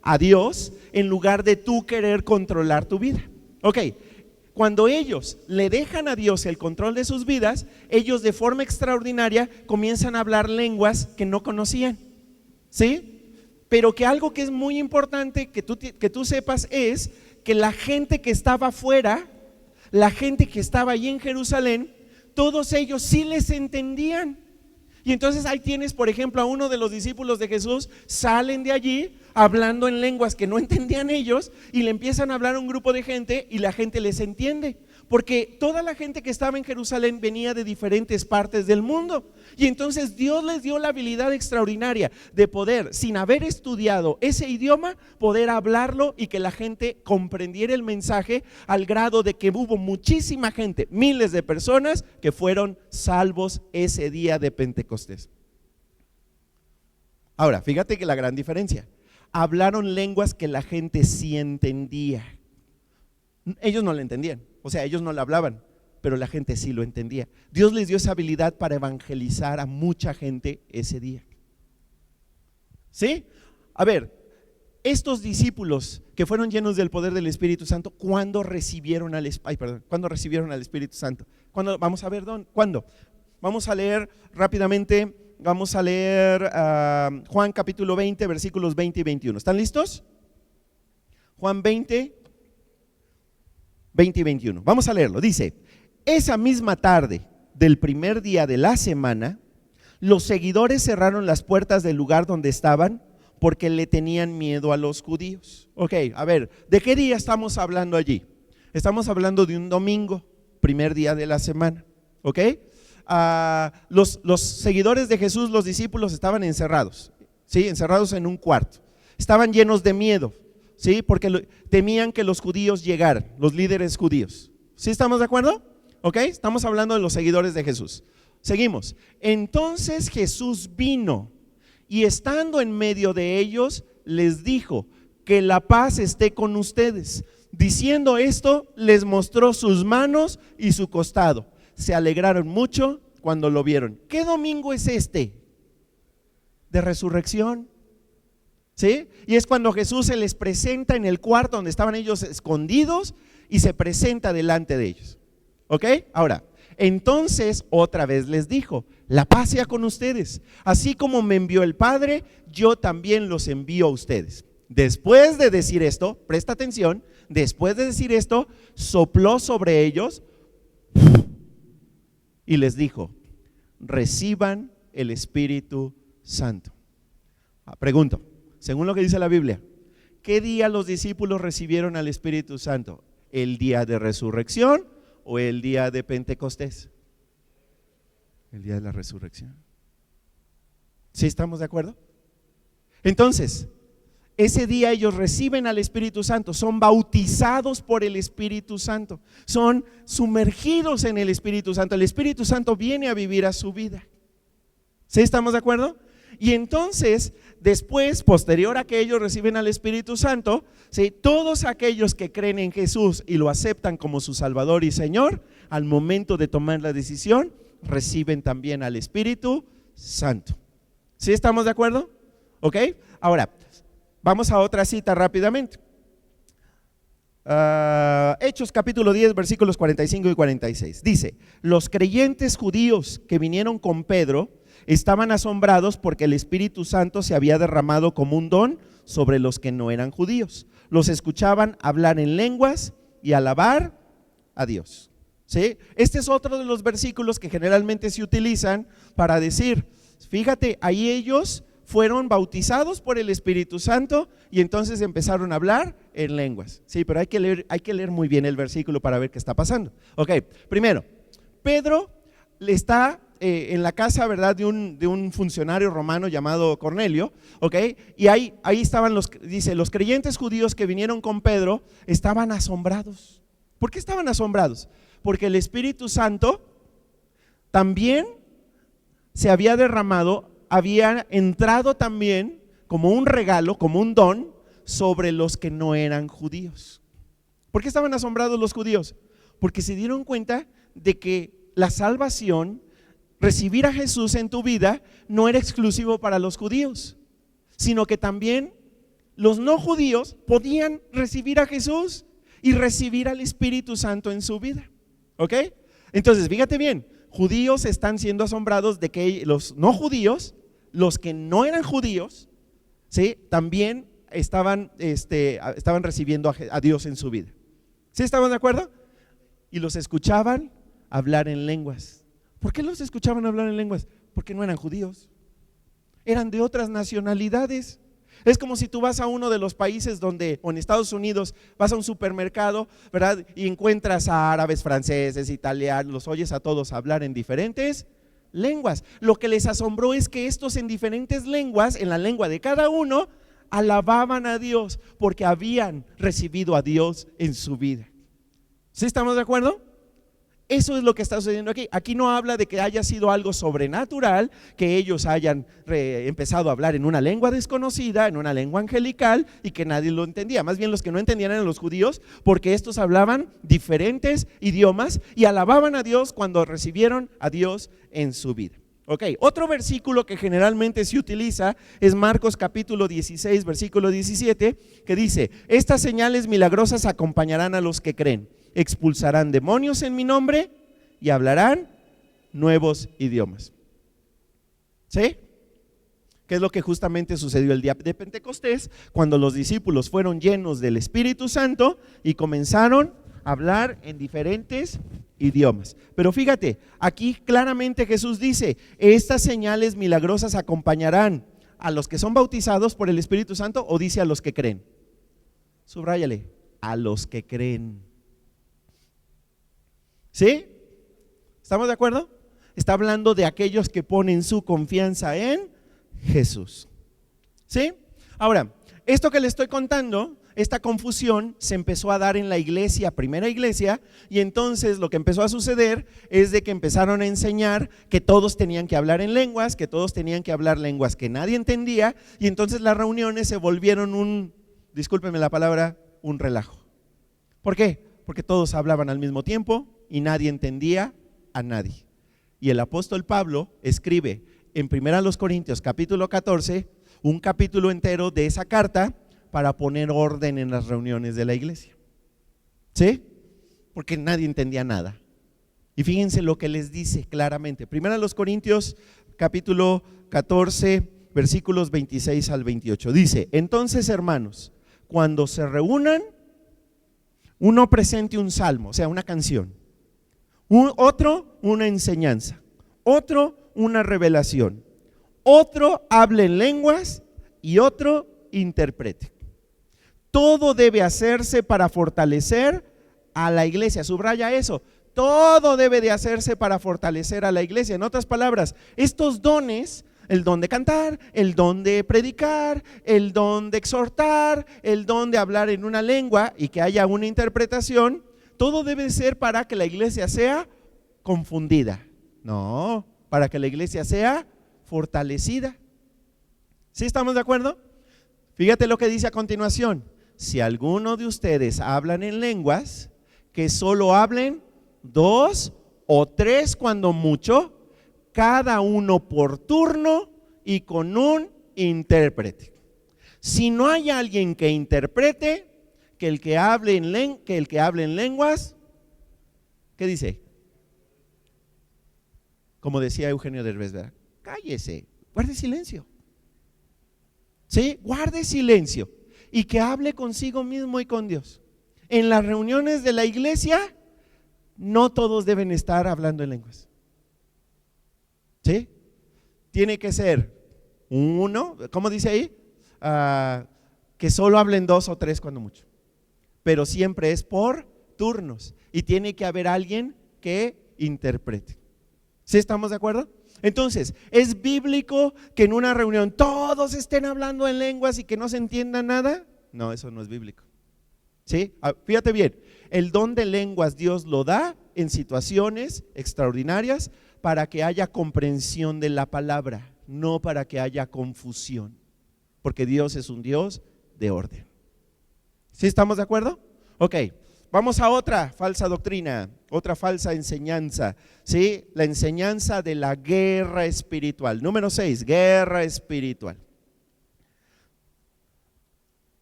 a Dios en lugar de tú querer controlar tu vida. Ok, cuando ellos le dejan a Dios el control de sus vidas, ellos de forma extraordinaria comienzan a hablar lenguas que no conocían. ¿Sí? Pero que algo que es muy importante que tú sepas es que la gente que estaba afuera, la gente que estaba allí en Jerusalén, todos ellos sí les entendían. Y entonces ahí tienes, por ejemplo, a uno de los discípulos de Jesús, salen de allí hablando en lenguas que no entendían ellos y le empiezan a hablar a un grupo de gente y la gente les entiende. Porque toda la gente que estaba en Jerusalén venía de diferentes partes del mundo. Y entonces Dios les dio la habilidad extraordinaria de poder, sin haber estudiado ese idioma, poder hablarlo y que la gente comprendiera el mensaje al grado de que hubo muchísima gente, miles de personas que fueron salvos ese día de Pentecostés. Ahora, fíjate que la gran diferencia, hablaron lenguas que la gente sí entendía. Ellos no la entendían, o sea, ellos no la hablaban, pero la gente sí lo entendía. Dios les dio esa habilidad para evangelizar a mucha gente ese día. ¿Sí? A ver, estos discípulos que fueron llenos del poder del Espíritu Santo, ¿cuándo recibieron al Espíritu Santo? ¿Cuándo? Vamos a ver, ¿cuándo? Vamos a leer rápidamente, vamos a leer Juan capítulo 20, versículos 20 y 21. ¿Están listos? Juan 20 y 21. Vamos a leerlo. Dice: esa misma tarde del primer día de la semana, los seguidores cerraron las puertas del lugar donde estaban porque le tenían miedo a los judíos. Ok, a ver, ¿de qué día estamos hablando allí? Estamos hablando de un domingo, primer día de la semana. Ok, los seguidores de Jesús, los discípulos, estaban encerrados, ¿sí? Encerrados en un cuarto. Estaban llenos de miedo, ¿sí? Porque temían que los judíos llegaran, los líderes judíos. ¿Sí estamos de acuerdo? ¿Ok? Estamos hablando de los seguidores de Jesús. Seguimos. Entonces Jesús vino y estando en medio de ellos les dijo: que la paz esté con ustedes. Diciendo esto, les mostró sus manos y su costado. Se alegraron mucho cuando lo vieron. ¿Qué domingo es este? De resurrección. ¿Sí? Y es cuando Jesús se les presenta en el cuarto donde estaban ellos escondidos y se presenta delante de ellos. ¿Ok? Ahora, entonces otra vez les dijo: la paz sea con ustedes. Así como me envió el Padre, yo también los envío a ustedes. Después de decir esto, presta atención, después de decir esto, sopló sobre ellos y les dijo: reciban el Espíritu Santo. Pregunto, según lo que dice la Biblia, ¿qué día los discípulos recibieron al Espíritu Santo? ¿El día de resurrección o el día de Pentecostés? El día de la resurrección. ¿Sí estamos de acuerdo? Entonces, ese día ellos reciben al Espíritu Santo, son bautizados por el Espíritu Santo, son sumergidos en el Espíritu Santo. El Espíritu Santo viene a vivir a su vida. ¿Sí estamos de acuerdo? Y entonces, después, posterior a que ellos reciben al Espíritu Santo, ¿sí?, todos aquellos que creen en Jesús y lo aceptan como su Salvador y Señor, al momento de tomar la decisión, reciben también al Espíritu Santo. ¿Sí estamos de acuerdo? ¿Ok? Ahora, vamos a otra cita rápidamente. Hechos capítulo 10, versículos 45 y 46. Dice, los creyentes judíos que vinieron con Pedro estaban asombrados porque el Espíritu Santo se había derramado como un don sobre los que no eran judíos. Los escuchaban hablar en lenguas y alabar a Dios. ¿Sí? Este es otro de los versículos que generalmente se utilizan para decir, fíjate, ahí ellos fueron bautizados por el Espíritu Santo y entonces empezaron a hablar en lenguas. Sí, pero hay que leer muy bien el versículo para ver qué está pasando. Ok, primero, Pedro le está en la casa, ¿verdad?, de un funcionario romano llamado Cornelio, ok, y ahí estaban dice, los creyentes judíos que vinieron con Pedro estaban asombrados. ¿Por qué estaban asombrados? Porque el Espíritu Santo también se había derramado, había entrado también como un regalo, como un don sobre los que no eran judíos. ¿Por qué estaban asombrados los judíos? Porque se dieron cuenta de que la salvación, recibir a Jesús en tu vida, no era exclusivo para los judíos, sino que también los no judíos podían recibir a Jesús y recibir al Espíritu Santo en su vida. ¿Ok? Entonces, fíjate bien, judíos están siendo asombrados de que los no judíos, los que no eran judíos, ¿sí?, también estaban recibiendo a Dios en su vida. ¿Sí estaban de acuerdo? Y los escuchaban hablar en lenguas. ¿Por qué los escuchaban hablar en lenguas? Porque no eran judíos, eran de otras nacionalidades. Es como si tú vas a uno de los países donde, o en Estados Unidos, vas a un supermercado, ¿verdad?, y encuentras a árabes, franceses, italianos, los oyes a todos hablar en diferentes lenguas. Lo que les asombró es que estos en diferentes lenguas, en la lengua de cada uno, alababan a Dios porque habían recibido a Dios en su vida. ¿Sí estamos de acuerdo? Eso es lo que está sucediendo aquí. Aquí no habla de que haya sido algo sobrenatural, que ellos hayan empezado a hablar en una lengua desconocida, en una lengua angelical y que nadie lo entendía. Más bien los que no entendían eran los judíos, porque estos hablaban diferentes idiomas y alababan a Dios cuando recibieron a Dios en su vida. Ok, otro versículo que generalmente se utiliza es Marcos capítulo 16, versículo 17, que dice, estas señales milagrosas acompañarán a los que creen. Expulsarán demonios en mi nombre y hablarán nuevos idiomas. ¿Sí? ¿Qué es lo que justamente sucedió el día de Pentecostés? Cuando los discípulos fueron llenos del Espíritu Santo y comenzaron a hablar en diferentes idiomas. Pero fíjate, aquí claramente Jesús dice, estas señales milagrosas acompañarán a los que son bautizados por el Espíritu Santo, o dice a los que creen. Subráyale, a los que creen. ¿Sí? ¿Estamos de acuerdo? Está hablando de aquellos que ponen su confianza en Jesús. ¿Sí? Ahora, esto que le estoy contando, esta confusión se empezó a dar en la iglesia, primera iglesia, y entonces lo que empezó a suceder es de que empezaron a enseñar que todos tenían que hablar en lenguas, que todos tenían que hablar lenguas que nadie entendía, y entonces las reuniones se volvieron discúlpenme la palabra, un relajo. ¿Por qué? Porque todos hablaban al mismo tiempo y nadie entendía a nadie. Y el apóstol Pablo escribe en 1 Corintios capítulo 14, un capítulo entero de esa carta para poner orden en las reuniones de la iglesia. ¿Sí? Porque nadie entendía nada. Y fíjense lo que les dice claramente. 1 Corintios capítulo 14, versículos 26 al 28. Dice, entonces hermanos, cuando se reúnan, uno presente un salmo, o sea, una canción. Otro, una enseñanza. Otro, una revelación. Otro, hable en lenguas y otro, interprete. Todo debe hacerse para fortalecer a la iglesia. Subraya eso. Todo debe de hacerse para fortalecer a la iglesia. En otras palabras, estos dones, el don de cantar, el don de predicar, el don de exhortar, el don de hablar en una lengua y que haya una interpretación, todo debe ser para que la iglesia sea confundida. No, para que la iglesia sea fortalecida. ¿Sí estamos de acuerdo? Fíjate lo que dice a continuación. Si alguno de ustedes hablan en lenguas, que solo hablen 2 o 3 cuando mucho, cada uno por turno y con un intérprete. Si no hay alguien que interprete, que el que hable en lenguas, ¿qué dice? Como decía Eugenio Derbez, ¿verdad? Cállese, guarde silencio. ¿Sí? Guarde silencio y que hable consigo mismo y con Dios. En las reuniones de la iglesia, no todos deben estar hablando en lenguas. ¿Sí? Tiene que ser uno, ¿cómo dice ahí? Que solo hablen 2 o 3 cuando mucho. Pero siempre es por turnos y tiene que haber alguien que interprete. ¿Sí estamos de acuerdo? Entonces, ¿es bíblico que en una reunión todos estén hablando en lenguas y que no se entienda nada? No, eso no es bíblico. ¿Sí? Fíjate bien, el don de lenguas Dios lo da en situaciones extraordinarias para que haya comprensión de la palabra, no para que haya confusión, porque Dios es un Dios de orden. ¿Sí estamos de acuerdo? Ok. Vamos a otra falsa doctrina, otra falsa enseñanza, ¿sí? La enseñanza de la guerra espiritual. Número 6, guerra espiritual.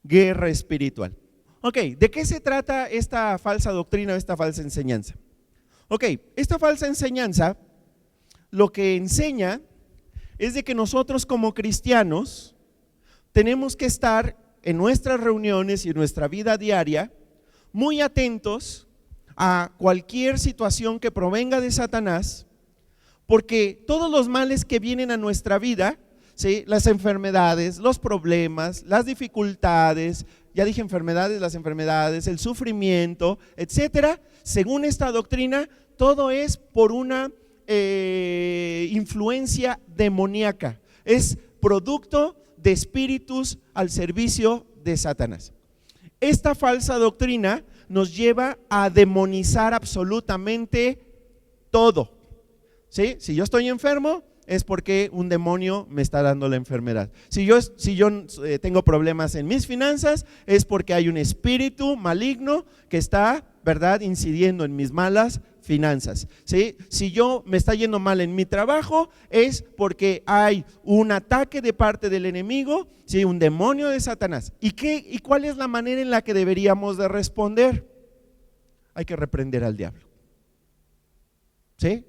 Guerra espiritual. Ok, ¿de qué se trata esta falsa doctrina, esta falsa enseñanza? Ok, esta falsa enseñanza lo que enseña es de que nosotros como cristianos tenemos que estar en nuestras reuniones y en nuestra vida diaria muy atentos a cualquier situación que provenga de Satanás, porque todos los males que vienen a nuestra vida, ¿sí? Las enfermedades, los problemas, las dificultades, ya dije enfermedades, las enfermedades, el sufrimiento, etcétera, según esta doctrina, todo es por una influencia demoníaca, es producto de espíritus al servicio de Satanás. Esta falsa doctrina nos lleva a demonizar absolutamente todo. ¿Sí? Si yo estoy enfermo, es porque un demonio me está dando la enfermedad. Si yo tengo problemas en mis finanzas, es porque hay un espíritu maligno que está, ¿verdad?, incidiendo en mis malas finanzas. ¿Sí? Si yo me está yendo mal en mi trabajo, es porque hay un ataque de parte del enemigo, ¿sí? Un demonio de Satanás. ¿Y cuál es la manera en la que deberíamos de responder? Hay que reprender al diablo. ¿Sí?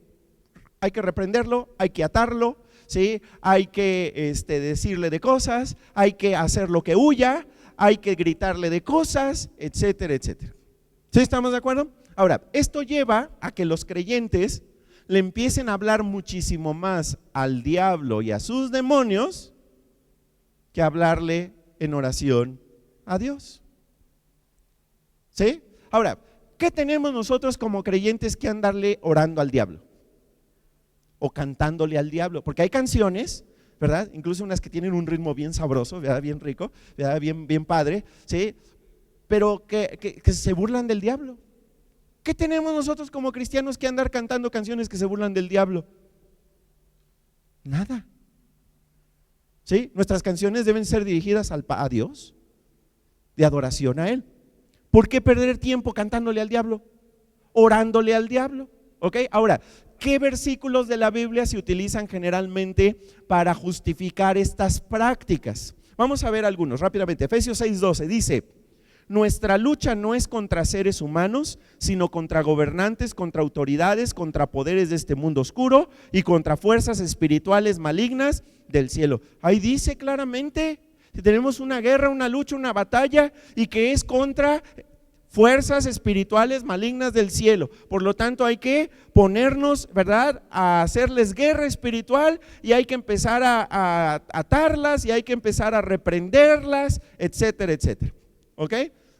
Hay que reprenderlo, hay que atarlo, ¿sí? Hay que decirle de cosas, hay que hacer lo que huya, hay que gritarle de cosas, etcétera, etcétera. ¿Sí estamos de acuerdo? Ahora, esto lleva a que los creyentes le empiecen a hablar muchísimo más al diablo y a sus demonios que hablarle en oración a Dios. ¿Sí? Ahora, ¿qué tenemos nosotros como creyentes que andarle orando al diablo? O cantándole al diablo, porque hay canciones, ¿verdad? Incluso unas que tienen un ritmo bien sabroso, ¿verdad? Bien rico, ¿verdad? Bien padre, ¿sí? Pero que se burlan del diablo. ¿Qué tenemos nosotros como cristianos que andar cantando canciones que se burlan del diablo? Nada. ¿Sí? Nuestras canciones deben ser dirigidas a Dios, de adoración a Él. ¿Por qué perder tiempo cantándole al diablo? Orándole al diablo. ¿Ok? Ahora, ¿qué versículos de la Biblia se utilizan generalmente para justificar estas prácticas? Vamos a ver algunos rápidamente. Efesios 6:12 dice: nuestra lucha no es contra seres humanos, sino contra gobernantes, contra autoridades, contra poderes de este mundo oscuro y contra fuerzas espirituales malignas del cielo. Ahí dice claramente que tenemos una guerra, una lucha, una batalla, y que es contra fuerzas espirituales malignas del cielo. Por lo tanto, hay que ponernos, ¿verdad?, a hacerles guerra espiritual, y hay que empezar a atarlas, y hay que empezar a reprenderlas, etcétera, etcétera. ¿Ok?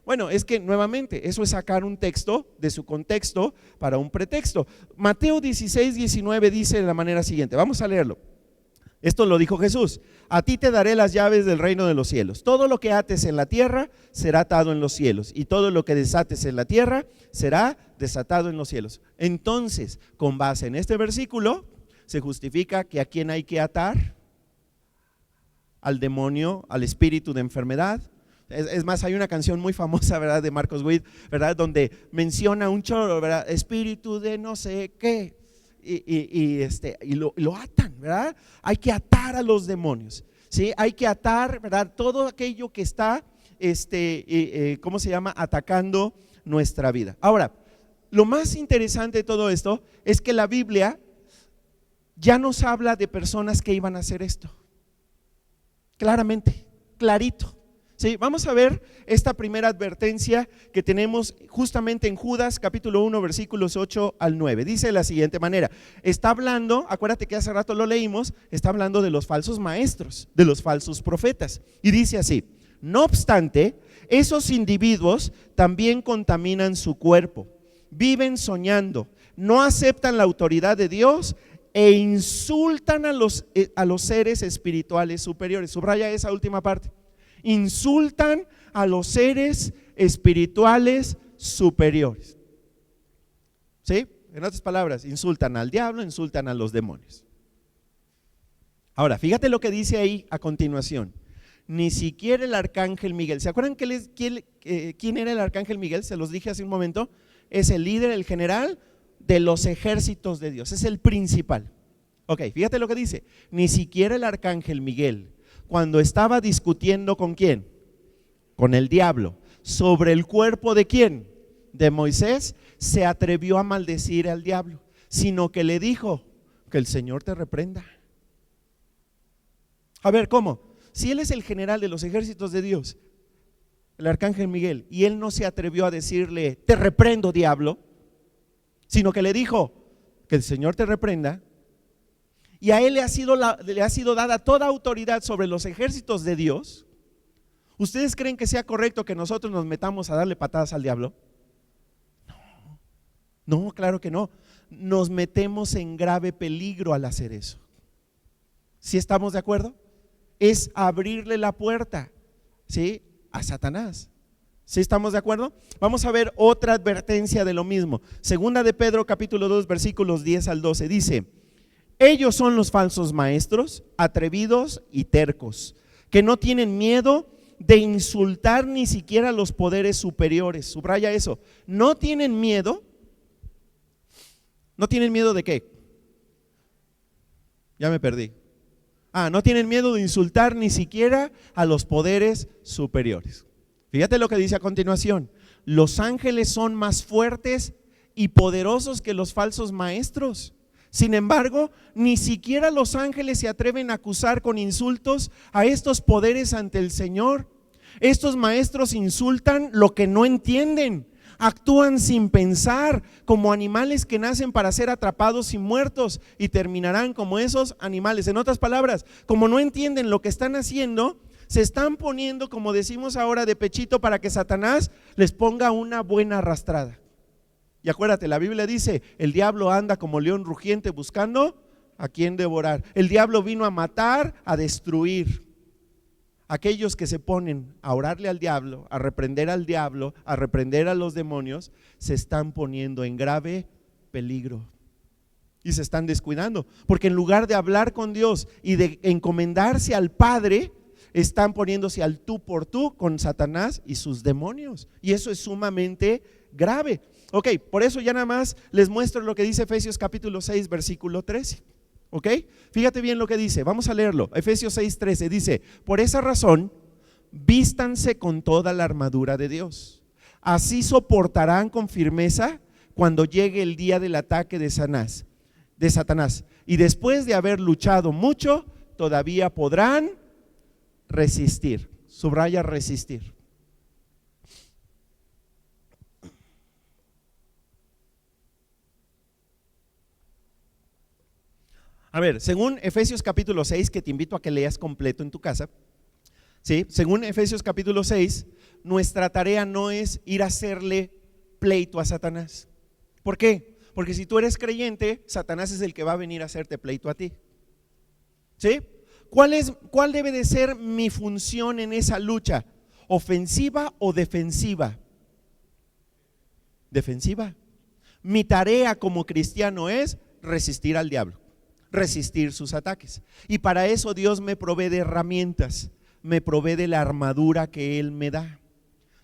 Bueno, es que nuevamente eso es sacar un texto de su contexto para un pretexto. Mateo 16:19 dice de la manera siguiente, vamos a leerlo. Esto lo dijo Jesús: a ti te daré las llaves del reino de los cielos. Todo lo que ates en la tierra será atado en los cielos, y todo lo que desates en la tierra será desatado en los cielos. Entonces, con base en este versículo, se justifica que a quién hay que atar: al demonio, al espíritu de enfermedad. Es más, hay una canción muy famosa, ¿verdad?, de Marcos Witt, ¿verdad?, donde menciona un chorro, ¿verdad?, espíritu de no sé qué, y lo atan, ¿verdad? Hay que atar a los demonios, ¿sí? Hay que atar, ¿verdad?, todo aquello que está ¿cómo se llama? Atacando nuestra vida. Ahora, lo más interesante de todo esto es que la Biblia ya nos habla de personas que iban a hacer esto. Claramente, clarito. Sí, vamos a ver esta primera advertencia que tenemos justamente en Judas capítulo 1 versículos 8 al 9. Dice de la siguiente manera, está hablando, acuérdate que hace rato lo leímos, está hablando de los falsos maestros, de los falsos profetas. Y dice así, no obstante, esos individuos también contaminan su cuerpo, viven soñando, no aceptan la autoridad de Dios e insultan a los seres espirituales superiores. Subraya esa última parte. Insultan a los seres espirituales superiores. ¿Sí? En otras palabras, insultan al diablo, insultan a los demonios. Ahora, fíjate lo que dice ahí a continuación. Ni siquiera el arcángel Miguel. ¿Se acuerdan quién era el arcángel Miguel? Se los dije hace un momento. Es el líder, el general de los ejércitos de Dios. Es el principal. Ok, fíjate lo que dice. Ni siquiera el arcángel Miguel, cuando estaba discutiendo ¿con quién? Con el diablo, sobre el cuerpo de ¿quién? De Moisés, se atrevió a maldecir al diablo, sino que le dijo, que el Señor te reprenda. A ver, ¿cómo? Si él es el general de los ejércitos de Dios, el arcángel Miguel, y él no se atrevió a decirle, te reprendo, diablo, sino que le dijo, que el Señor te reprenda. Y a él le ha sido dada toda autoridad sobre los ejércitos de Dios. ¿Ustedes creen que sea correcto que nosotros nos metamos a darle patadas al diablo? No, claro que no. Nos metemos en grave peligro al hacer eso. ¿Sí estamos de acuerdo? Es abrirle la puerta, ¿sí?, a Satanás. ¿Sí estamos de acuerdo? Vamos a ver otra advertencia de lo mismo. Segunda de Pedro capítulo 2 versículos 10 al 12 dice: ellos son los falsos maestros, atrevidos y tercos, que no tienen miedo de insultar ni siquiera a los poderes superiores. Subraya eso. No tienen miedo. ¿No tienen miedo de qué? Ya me perdí. No tienen miedo de insultar ni siquiera a los poderes superiores. Fíjate lo que dice a continuación. Los ángeles son más fuertes y poderosos que los falsos maestros. Sin embargo, ni siquiera los ángeles se atreven a acusar con insultos a estos poderes ante el Señor. Estos maestros insultan lo que no entienden, actúan sin pensar, como animales que nacen para ser atrapados y muertos, y terminarán como esos animales. En otras palabras, como no entienden lo que están haciendo, se están poniendo, como decimos ahora, de pechito para que Satanás les ponga una buena arrastrada. Y acuérdate, la Biblia dice, el diablo anda como león rugiente buscando a quien devorar. El diablo vino a matar, a destruir. Aquellos que se ponen a orarle al diablo, a reprender al diablo, a reprender a los demonios, se están poniendo en grave peligro y se están descuidando, porque en lugar de hablar con Dios y de encomendarse al Padre, están poniéndose al tú por tú con Satanás y sus demonios, y eso es sumamente grave. Ok, por eso ya nada más les muestro lo que dice Efesios capítulo 6 versículo 13. ¿Ok? Fíjate bien lo que dice, vamos a leerlo. Efesios 6:13 dice: por esa razón, vístanse con toda la armadura de Dios. Así soportarán con firmeza cuando llegue el día del ataque de Satanás. Y después de haber luchado mucho, todavía podrán resistir. Subraya resistir. A ver, según Efesios capítulo 6, que te invito a que leas completo en tu casa, ¿sí? Según Efesios capítulo 6, nuestra tarea no es ir a hacerle pleito a Satanás. ¿Por qué? Porque si tú eres creyente, Satanás es el que va a venir a hacerte pleito a ti. ¿Sí? ¿Cuál debe de ser mi función en esa lucha? ¿Ofensiva o defensiva? Defensiva. Mi tarea como cristiano es resistir al diablo, resistir sus ataques, y para eso Dios me provee de herramientas, me provee de la armadura que Él me da.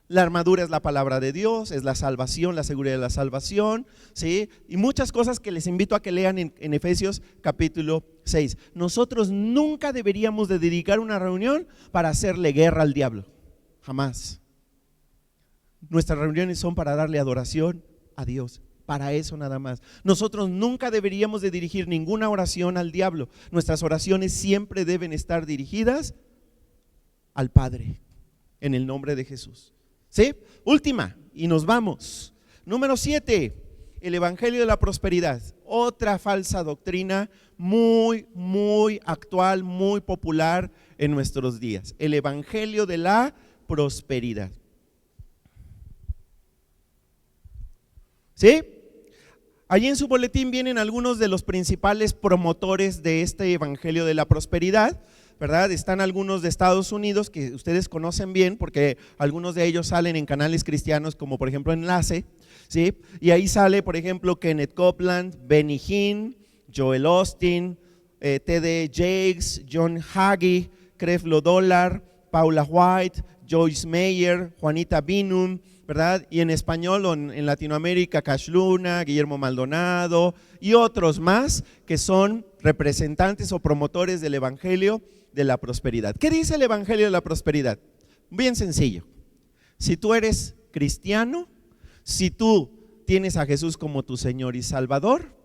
La armadura es la palabra de Dios, es la salvación, la seguridad de la salvación, ¿sí? Y muchas cosas que les invito a que lean en Efesios capítulo 6. Nosotros nunca deberíamos de dedicar una reunión para hacerle guerra al diablo. jamás. Nuestras reuniones son para darle adoración a Dios, para eso nada más. Nosotros nunca deberíamos de dirigir ninguna oración al diablo. Nuestras oraciones siempre deben estar dirigidas al Padre, en el nombre de Jesús. ¿Sí? Última, y nos vamos. Número 7, el evangelio de la prosperidad. Otra falsa doctrina muy, muy actual, muy popular en nuestros días. El evangelio de la prosperidad. ¿Sí? Allí en su boletín vienen algunos de los principales promotores de este evangelio de la prosperidad, ¿verdad? Están algunos de Estados Unidos que ustedes conocen bien porque algunos de ellos salen en canales cristianos como por ejemplo Enlace, ¿sí? Y ahí sale por ejemplo Kenneth Copeland, Benny Hinn, Joel Austin, T.D. Jakes, John Hagee, Creflo Dollar, Paula White, Joyce Meyer, Juanita Binum, ¿verdad? Y en español o en Latinoamérica, Cash Luna, Guillermo Maldonado y otros más que son representantes o promotores del evangelio de la prosperidad. ¿Qué dice el evangelio de la prosperidad? Bien sencillo. Si tú eres cristiano, si tú tienes a Jesús como tu Señor y Salvador,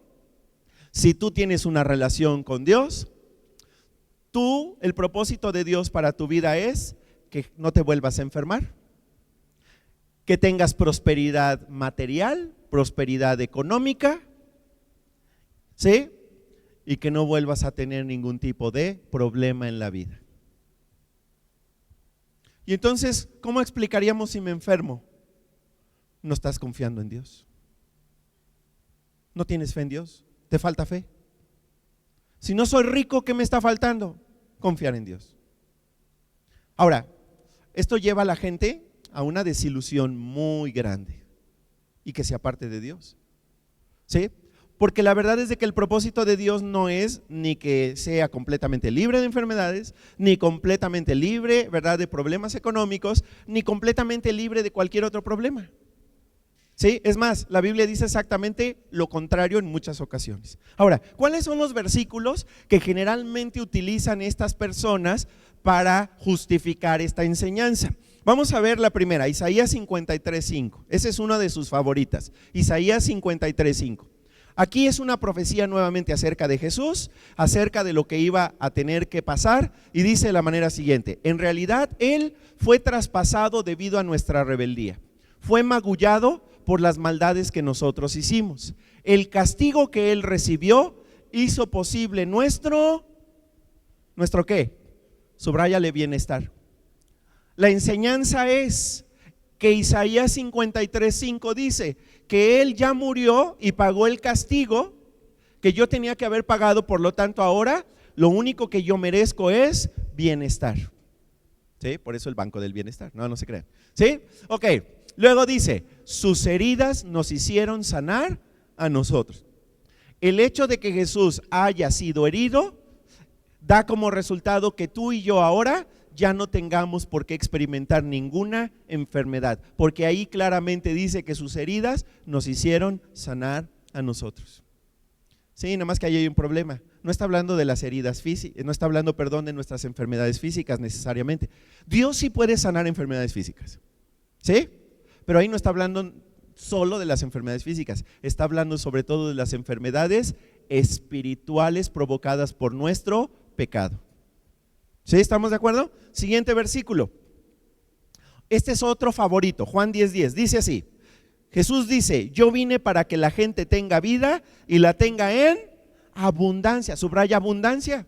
si tú tienes una relación con Dios, el propósito de Dios para tu vida es que no te vuelvas a enfermar, que tengas prosperidad material, prosperidad económica, ¿sí? Y que no vuelvas a tener ningún tipo de problema en la vida. Y entonces, ¿cómo explicaríamos si me enfermo? No estás confiando en Dios. No tienes fe en Dios, te falta fe. Si no soy rico, ¿qué me está faltando? Confiar en Dios. Ahora, esto lleva a la gente a una desilusión muy grande y que se aparte de Dios, ¿sí? Porque la verdad es de que el propósito de Dios no es ni que sea completamente libre de enfermedades, ni completamente libre, ¿verdad?, de problemas económicos, ni completamente libre de cualquier otro problema. ¿Sí? Es más, la Biblia dice exactamente lo contrario en muchas ocasiones. Ahora, ¿cuáles son los versículos que generalmente utilizan estas personas para justificar esta enseñanza? Vamos a ver la primera, Isaías 53:5. Esa es una de sus favoritas, Isaías 53:5. Aquí es una profecía nuevamente acerca de Jesús, acerca de lo que iba a tener que pasar, y dice de la manera siguiente: en realidad Él fue traspasado debido a nuestra rebeldía, fue magullado por las maldades que nosotros hicimos. El castigo que Él recibió hizo posible ¿nuestro qué? Subráyale bienestar. La enseñanza es que Isaías 53:5 dice que Él ya murió y pagó el castigo que yo tenía que haber pagado, por lo tanto ahora lo único que yo merezco es bienestar. ¿Sí? Por eso el banco del bienestar, no se crean. ¿Sí? Ok, luego dice, sus heridas nos hicieron sanar a nosotros. El hecho de que Jesús haya sido herido da como resultado que tú y yo ahora ya no tengamos por qué experimentar ninguna enfermedad, porque ahí claramente dice que sus heridas nos hicieron sanar a nosotros. Sí, nada más que ahí hay un problema. No está hablando de las heridas físicas, no está hablando, de nuestras enfermedades físicas necesariamente. Dios sí puede sanar enfermedades físicas, ¿sí? Pero ahí no está hablando solo de las enfermedades físicas, está hablando sobre todo de las enfermedades espirituales provocadas por nuestro pecado. ¿Sí? ¿Estamos de acuerdo? Siguiente versículo. Este es otro favorito, Juan 10:10, dice así: Jesús dice, yo vine para que la gente tenga vida y la tenga en abundancia. Subraya abundancia.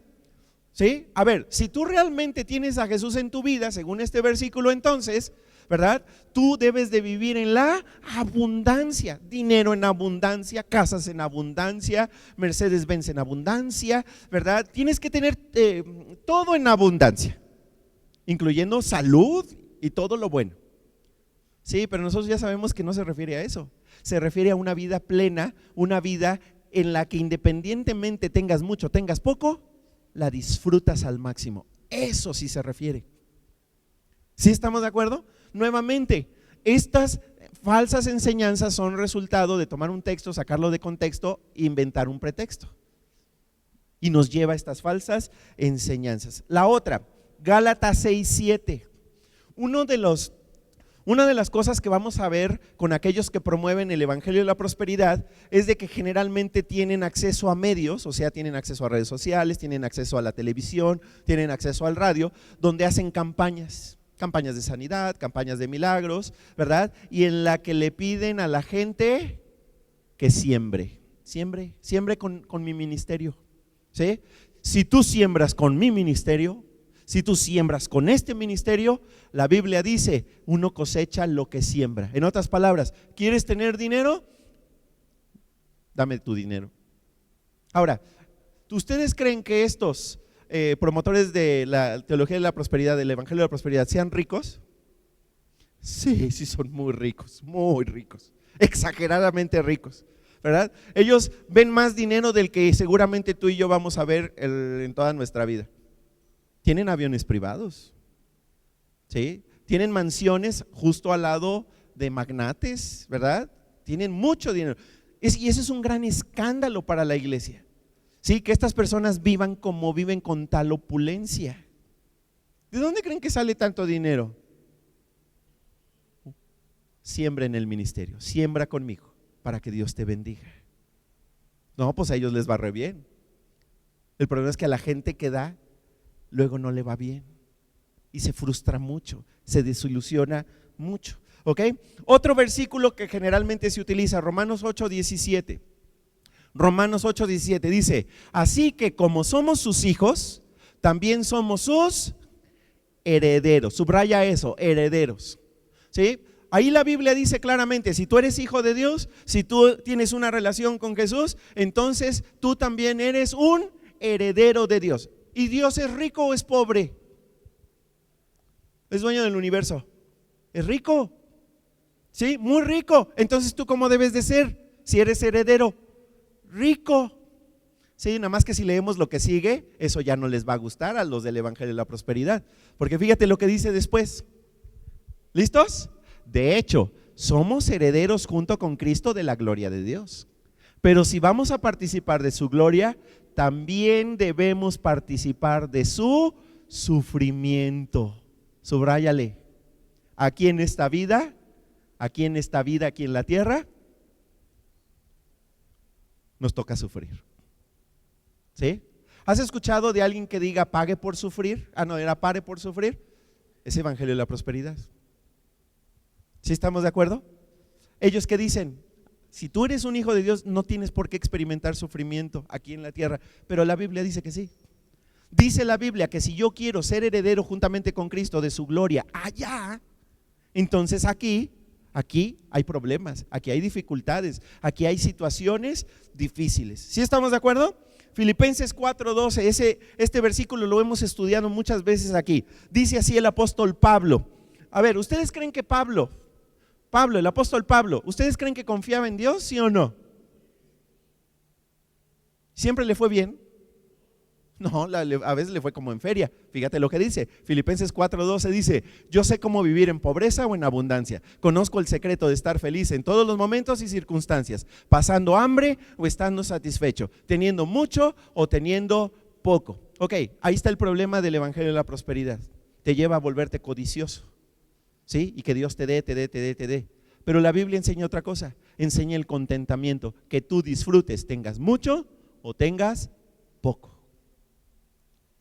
¿Sí? A ver, si tú realmente tienes a Jesús en tu vida, según este versículo, entonces, ¿verdad?, tú debes de vivir en la abundancia. Dinero en abundancia, casas en abundancia, Mercedes-Benz en abundancia, ¿verdad? Tienes que tener todo en abundancia, incluyendo salud y todo lo bueno. Sí, pero nosotros ya sabemos que no se refiere a eso. Se refiere a una vida plena, una vida en la que independientemente tengas mucho, tengas poco, la disfrutas al máximo. Eso sí se refiere. ¿Sí estamos de acuerdo? Nuevamente, estas falsas enseñanzas son resultado de tomar un texto, sacarlo de contexto e inventar un pretexto. Y nos lleva a estas falsas enseñanzas. La otra, Gálatas 6:7. Uno de los Una de las cosas que vamos a ver con aquellos que promueven el Evangelio de la Prosperidad es de que generalmente tienen acceso a medios, o sea, tienen acceso a redes sociales, tienen acceso a la televisión, tienen acceso al radio, donde hacen campañas de sanidad, campañas de milagros, ¿verdad? Y en la que le piden a la gente que siembre con mi ministerio, ¿sí? Si tú siembras con mi ministerio, si tú siembras con este ministerio, la Biblia dice, uno cosecha lo que siembra. En otras palabras, ¿quieres tener dinero? Dame tu dinero. Ahora, ¿ustedes creen que estos promotores de la teología de la prosperidad, del evangelio de la prosperidad, sean ricos? Sí, sí son muy ricos, exageradamente ricos, ¿verdad? Ellos ven más dinero del que seguramente tú y yo vamos a ver en toda nuestra vida. Tienen aviones privados, ¿sí? Tienen mansiones justo al lado de magnates, ¿verdad? Tienen mucho dinero. Y eso es un gran escándalo para la iglesia, ¿sí? Que estas personas vivan como viven con tal opulencia. ¿De dónde creen que sale tanto dinero? Siembra en el ministerio, siembra conmigo para que Dios te bendiga. No, pues a ellos les va re bien. El problema es que a la gente que da, luego no le va bien y se frustra mucho, se desilusiona mucho, ¿ok? Otro versículo que generalmente se utiliza, Romanos 8:17. Romanos 8:17 dice, así que como somos sus hijos, también somos sus herederos. Subraya eso, herederos, ¿sí? Ahí la Biblia dice claramente, si tú eres hijo de Dios, si tú tienes una relación con Jesús, entonces tú también eres un heredero de Dios. ¿Y Dios es rico o es pobre? Es dueño del universo. ¿Es rico? Sí, muy rico. Entonces, ¿tú cómo debes de ser si eres heredero? Rico. Sí, nada más que si leemos lo que sigue, eso ya no les va a gustar a los del Evangelio de la Prosperidad. Porque fíjate lo que dice después. ¿Listos? De hecho, somos herederos junto con Cristo de la gloria de Dios. Pero si vamos a participar de su gloria, también debemos participar de su sufrimiento. Subráyale. Aquí en esta vida, aquí en la tierra, nos toca sufrir. ¿Sí? ¿Has escuchado de alguien que diga pague por sufrir? No, era pare por sufrir. Es Evangelio de la Prosperidad. ¿Sí estamos de acuerdo? Ellos que dicen, si tú eres un hijo de Dios, no tienes por qué experimentar sufrimiento aquí en la tierra, pero la Biblia dice que sí. Dice la Biblia que si yo quiero ser heredero juntamente con Cristo de su gloria allá, entonces aquí hay problemas, aquí hay dificultades, aquí hay situaciones difíciles. ¿Sí estamos de acuerdo? Filipenses 4:12, este versículo lo hemos estudiado muchas veces aquí. Dice así el apóstol Pablo. A ver, ¿ustedes creen que Pablo, el apóstol Pablo, ¿ustedes creen que confiaba en Dios, sí o no? ¿Siempre le fue bien? No, a veces le fue como en feria. Fíjate lo que dice, Filipenses 4:12 dice, yo sé cómo vivir en pobreza o en abundancia. Conozco el secreto de estar feliz en todos los momentos y circunstancias, pasando hambre o estando satisfecho, teniendo mucho o teniendo poco. Ok, ahí está el problema del Evangelio de la Prosperidad. Te lleva a volverte codicioso, ¿sí? Y que Dios te dé. Pero la Biblia enseña otra cosa, enseña el contentamiento, que tú disfrutes, tengas mucho o tengas poco.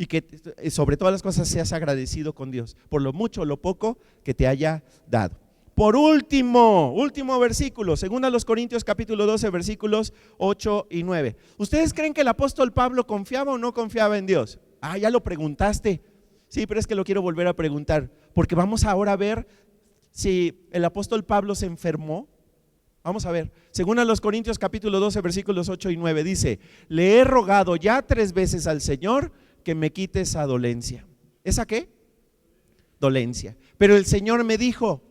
Y que sobre todas las cosas seas agradecido con Dios por lo mucho o lo poco que te haya dado. Por último versículo, 2 Corintios capítulo 12, versículos 8 y 9. ¿Ustedes creen que el apóstol Pablo confiaba o no confiaba en Dios? Ya lo preguntaste. Sí, pero es que lo quiero volver a preguntar, porque vamos ahora a ver si el apóstol Pablo se enfermó. Vamos a ver, 2 Corintios capítulo 12, versículos 8 y 9 dice, le he rogado ya 3 veces al Señor que me quite esa dolencia. ¿Esa qué? Dolencia. Pero el Señor me dijo,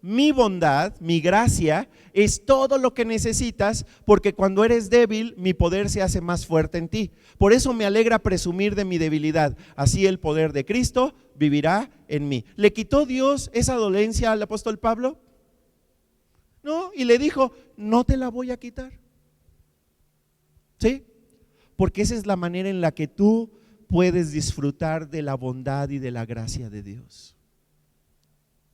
mi bondad, mi gracia es todo lo que necesitas, porque cuando eres débil, mi poder se hace más fuerte en ti. Por eso me alegra presumir de mi debilidad. Así el poder de Cristo vivirá en mí. ¿Le quitó Dios esa dolencia al apóstol Pablo? No, y le dijo, no te la voy a quitar. ¿Sí? Porque esa es la manera en la que tú puedes disfrutar de la bondad y de la gracia de Dios.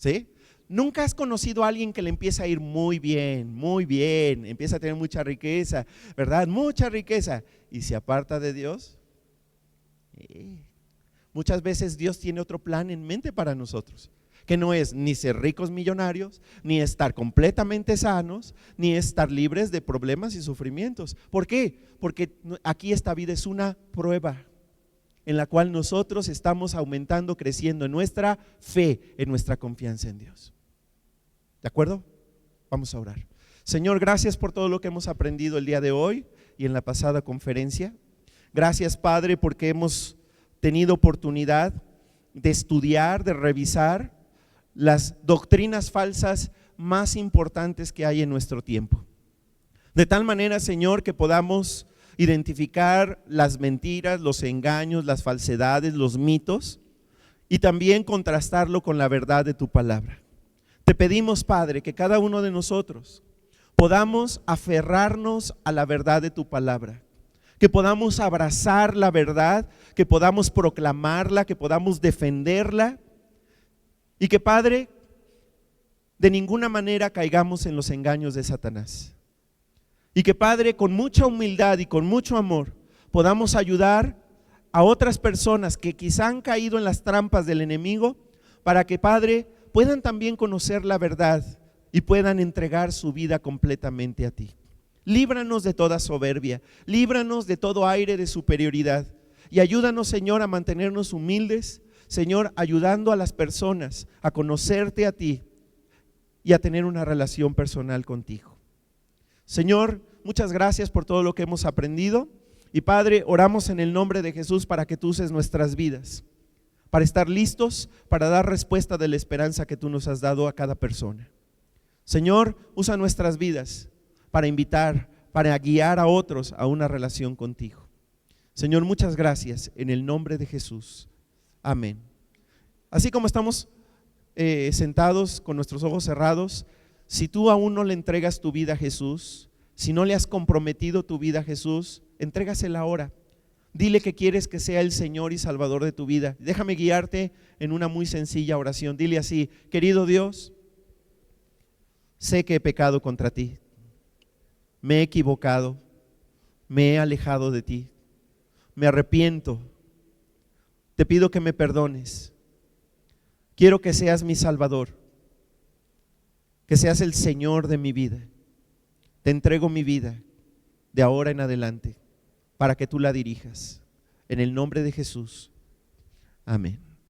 ¿Sí? Nunca has conocido a alguien que le empieza a ir muy bien, empieza a tener mucha riqueza, ¿verdad? Mucha riqueza, y se aparta de Dios. Muchas veces Dios tiene otro plan en mente para nosotros, que no es ni ser ricos millonarios, ni estar completamente sanos, ni estar libres de problemas y sufrimientos. ¿Por qué? Porque aquí esta vida es una prueba en la cual nosotros estamos aumentando, creciendo en nuestra fe, en nuestra confianza en Dios. ¿De acuerdo? Vamos a orar. Señor, gracias por todo lo que hemos aprendido el día de hoy y en la pasada conferencia. Gracias, Padre, porque hemos tenido oportunidad de estudiar, de revisar las doctrinas falsas más importantes que hay en nuestro tiempo. De tal manera, Señor, que podamos identificar las mentiras, los engaños, las falsedades, los mitos, y también contrastarlo con la verdad de tu palabra. Te pedimos, Padre, que cada uno de nosotros podamos aferrarnos a la verdad de tu palabra, que podamos abrazar la verdad, que podamos proclamarla, que podamos defenderla, y que, Padre, de ninguna manera caigamos en los engaños de Satanás. Y que, Padre, con mucha humildad y con mucho amor podamos ayudar a otras personas que quizá han caído en las trampas del enemigo, para que, Padre, puedan también conocer la verdad y puedan entregar su vida completamente a ti. Líbranos de toda soberbia, líbranos de todo aire de superioridad y ayúdanos, Señor, a mantenernos humildes, Señor, ayudando a las personas a conocerte a ti y a tener una relación personal contigo. Señor, muchas gracias por todo lo que hemos aprendido y, Padre, oramos en el nombre de Jesús para que tú uses nuestras vidas, para estar listos, para dar respuesta de la esperanza que tú nos has dado a cada persona. Señor, usa nuestras vidas para invitar, para guiar a otros a una relación contigo. Señor, muchas gracias en el nombre de Jesús. Amén. Así como estamos sentados con nuestros ojos cerrados, si tú aún no le entregas tu vida a Jesús, si no le has comprometido tu vida a Jesús, entrégasela ahora. Dile que quieres que sea el Señor y Salvador de tu vida. Déjame guiarte en una muy sencilla oración. Dile así: querido Dios, sé que he pecado contra ti, me he equivocado, me he alejado de ti, me arrepiento, te pido que me perdones, quiero que seas mi Salvador, que seas el Señor de mi vida. Te entrego mi vida de ahora en adelante para que tú la dirijas. En el nombre de Jesús. Amén.